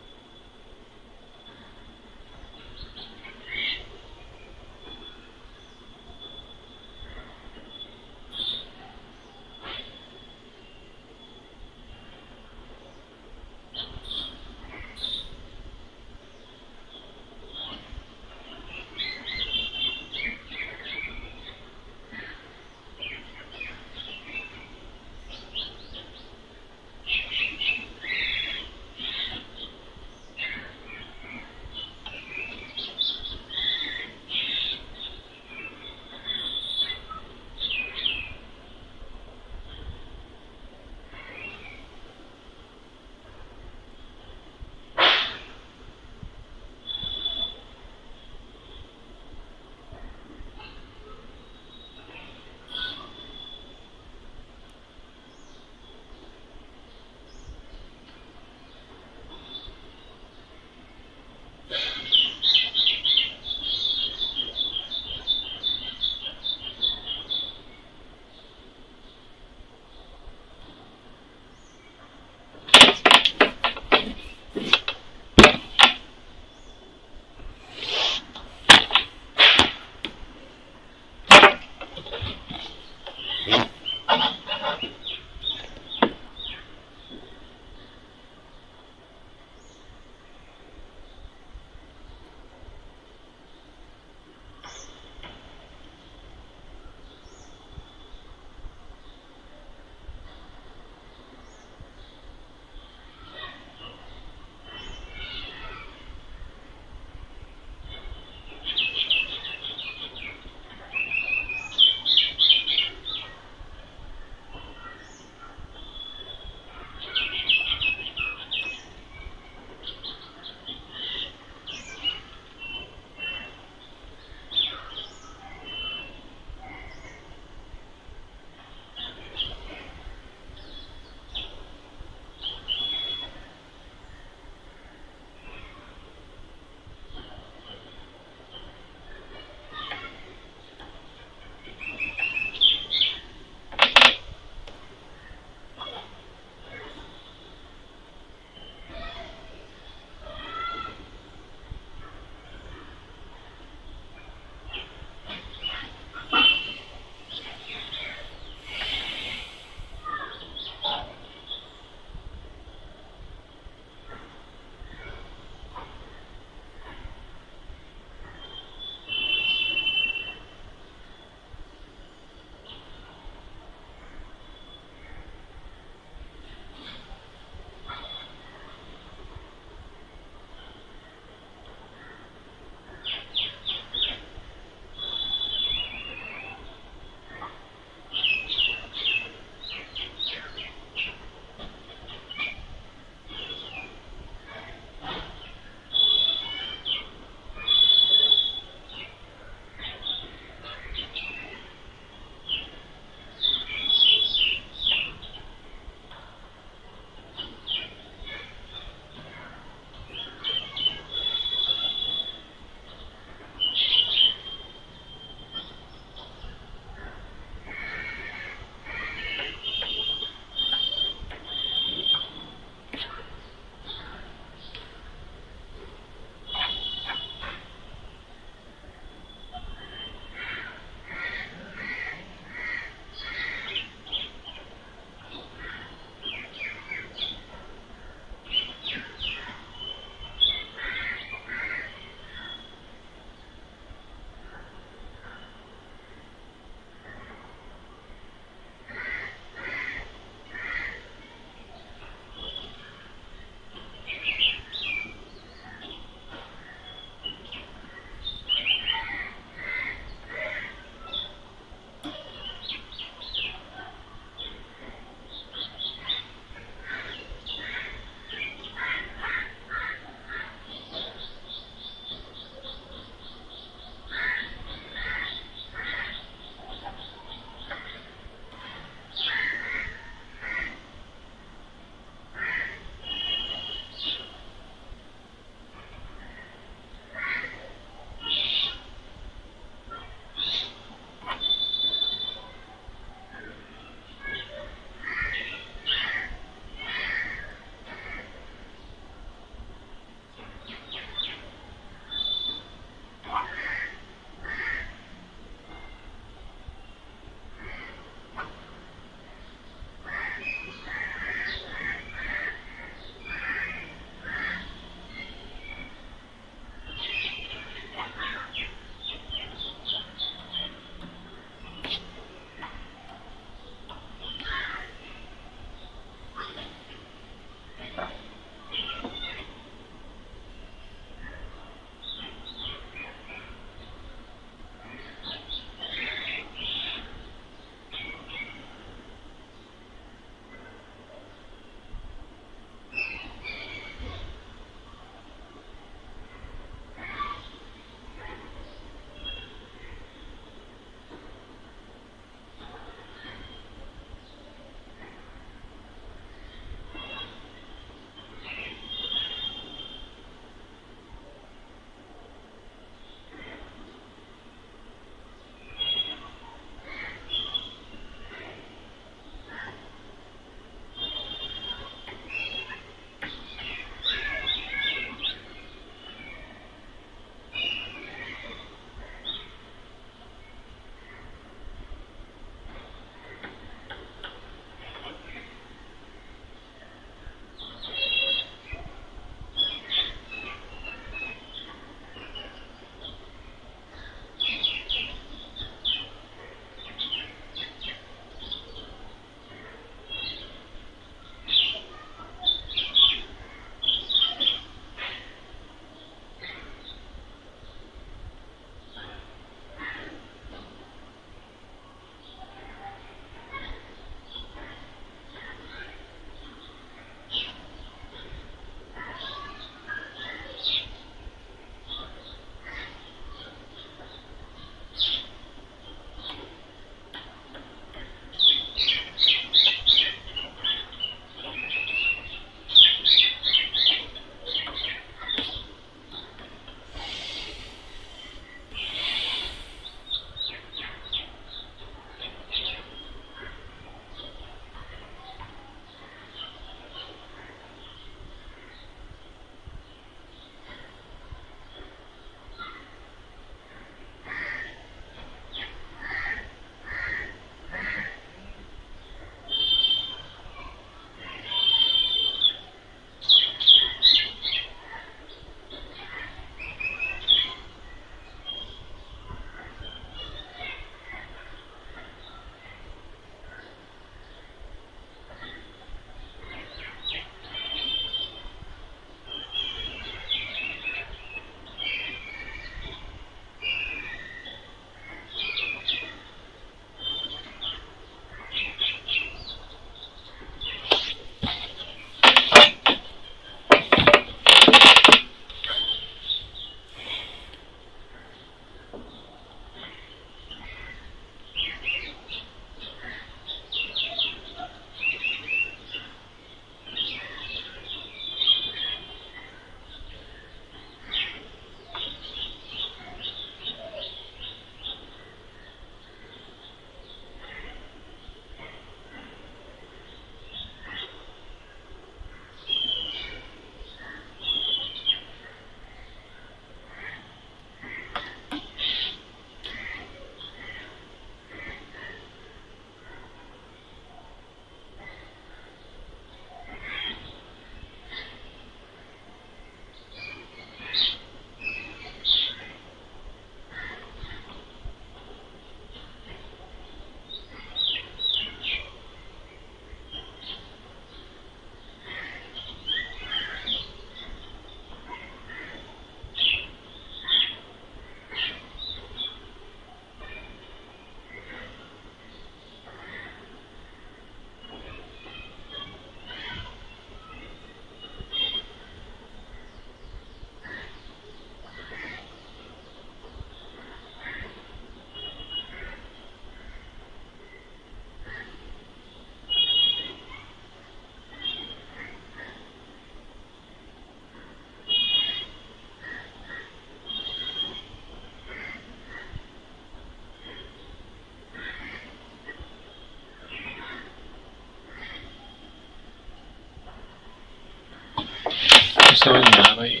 समझ नहीं आ भाई।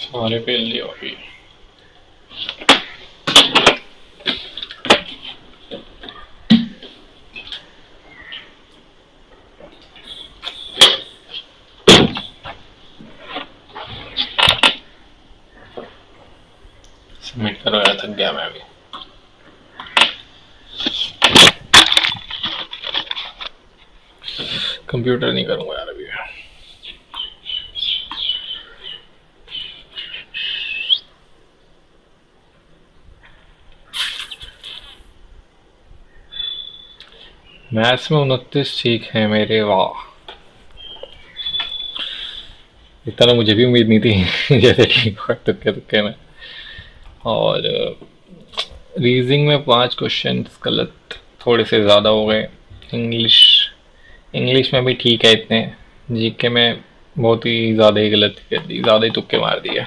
सारे फेल दिया अभी। सबमिट करो यार, थक गया मैं अभी। कंप्यूटर नहीं करूंगा यार अभी। मैथ्स में 29 ठीक है मेरे, वाह, इतना मुझे भी उम्मीद नहीं थी। जैसे ठीक हुआ तुक्के तुक्के में। और रीजनिंग में 5 क्वेश्चंस गलत, थोड़े से ज़्यादा हो गए। इंग्लिश में भी ठीक है इतने। जीके में बहुत ही ज़्यादा ही गलत कर दी, ज़्यादा ही तुक्के मार दिए।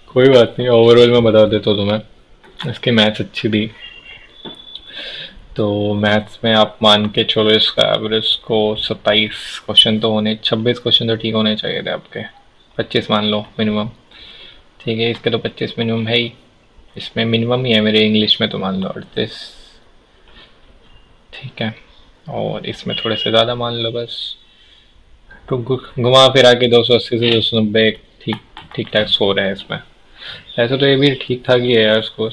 कोई बात नहीं, ओवरऑल मैं बता देता हूँ तुम्हें। इसकी मैथ्स अच्छी थी, तो मैथ्स में आप मान के चलो इसका एवरेज को 27 क्वेश्चन तो होने, 26 क्वेश्चन तो ठीक होने चाहिए थे आपके। 25 मान लो मिनिमम, ठीक है। इसके तो 25 मिनिमम है ही, इसमें मिनिमम ही है मेरे। इंग्लिश में तो मान लो 38, ठीक है। और इसमें थोड़े से ज़्यादा मान लो बस, तो घुमा फिरा के 280 से 290 ठीक ठीक ठाक स्कोर है इसमें। ऐसा तो ये भी ठीक ठाक ही है यार स्कोर।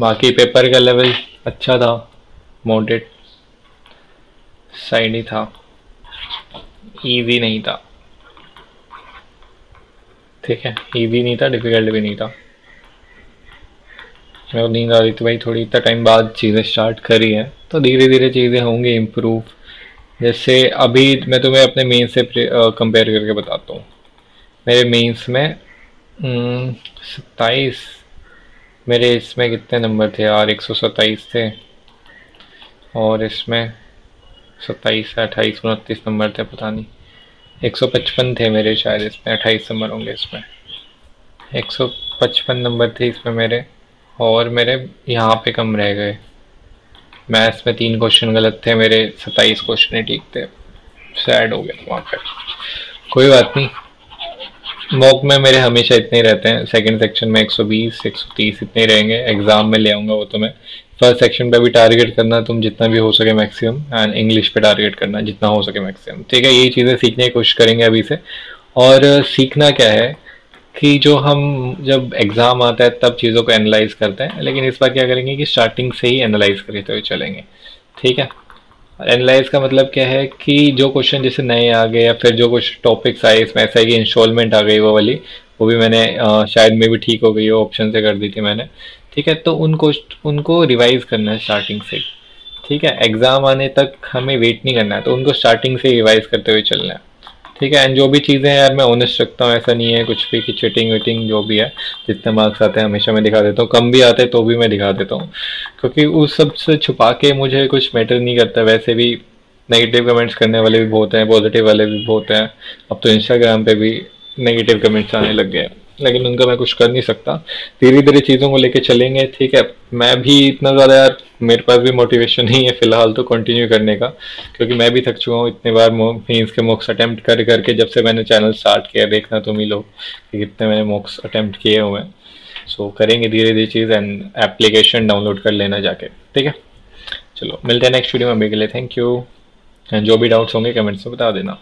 बाकी पेपर का लेवल अच्छा था, मॉडरेट साइड ही था, इजी नहीं था, ठीक है। इजी नहीं था, डिफिकल्ट भी नहीं था। मेरे को नींद आ रही थी भाई थोड़ी, इतना टाइम बाद चीज़ें स्टार्ट करी है, तो धीरे धीरे चीज़ें होंगी इम्प्रूव। जैसे अभी मैं तुम्हें अपने मेन से कंपेयर करके बताता हूँ। मेरे मेंस में 27, मेरे इसमें कितने नंबर थे यार, 127 थे। और इसमें 27 28 29 नंबर थे, पता नहीं। 155 थे मेरे शायद, इसमें 28 नंबर होंगे। इसमें 155 नंबर थे इसमें मेरे, और मेरे यहाँ पे कम रह गए। मैथ्स में 3 क्वेश्चन गलत थे मेरे, 27 क्वेश्चन ही ठीक थे। सैड हो गया वहाँ पे। कोई बात नहीं, मॉक में मेरे हमेशा इतने ही रहते हैं। सेकंड सेक्शन में 120 130 इतने ही रहेंगे। एग्जाम में ले आऊँगा वो तो मैं। फर्स्ट सेक्शन पे भी टारगेट करना तुम जितना भी हो सके मैक्सिमम, एंड इंग्लिश पे टारगेट करना जितना हो सके मैक्सिमम, ठीक है। यही चीज़ें सीखने की कोशिश करेंगे अभी से। और सीखना क्या है कि जो हम जब एग्ज़ाम आता है तब चीज़ों को एनालाइज करते हैं, लेकिन इस बार क्या करेंगे कि स्टार्टिंग से ही एनालाइज करते हुए चलेंगे, ठीक है। एनालाइज का मतलब क्या है कि जो क्वेश्चन जैसे नए आ गए, या फिर जो कुछ टॉपिक्स आए, इसमें ऐसा है कि इंस्टॉलमेंट आ गई वो वाली, वो भी मैंने शायद में भी ठीक हो गई हो, ऑप्शन से कर दी थी मैंने, ठीक है। तो उनको रिवाइज करना है स्टार्टिंग से, ठीक है। एग्ज़ाम आने तक हमें वेट नहीं करना है, तो उनको स्टार्टिंग से रिवाइज करते हुए चलना है, ठीक है। एंड जो भी चीज़ें हैं यार मैं ऑनेस्ट रखता हूँ, ऐसा नहीं है कुछ भी कि चीटिंग वीटिंग जो भी है। जितने मार्क्स आते हैं हमेशा मैं दिखा देता हूँ, कम भी आते हैं तो भी मैं दिखा देता हूँ, क्योंकि उस सब से छुपा के मुझे कुछ मैटर नहीं करता। वैसे भी नेगेटिव कमेंट्स करने वाले भी बहुत हैं, पॉजिटिव वाले भी बहुत हैं। अब तो इंस्टाग्राम पे भी नेगेटिव कमेंट्स आने लग गए हैं, लेकिन उनका मैं कुछ कर नहीं सकता। धीरे धीरे चीज़ों को लेके चलेंगे, ठीक है। मैं भी इतना ज़्यादा यार, मेरे पास भी मोटिवेशन नहीं है फ़िलहाल तो कंटिन्यू करने का, क्योंकि मैं भी थक चुका हूँ इतने बार मेंस के मॉक्स अटेम्प्ट कर करके। जब से मैंने चैनल स्टार्ट किया, देखना तुम ही लोग कि कितने मैंने मॉक्स अटेम्प्ट किए हुए हैं। सो करेंगे धीरे धीरे चीज़, एंड एप्लीकेशन डाउनलोड कर लेना जाके, ठीक है। चलो मिलते हैं नेक्स्ट वीडियो में। अभी के लिए थैंक यू, एंड जो भी डाउट्स होंगे कमेंट्स में बता देना।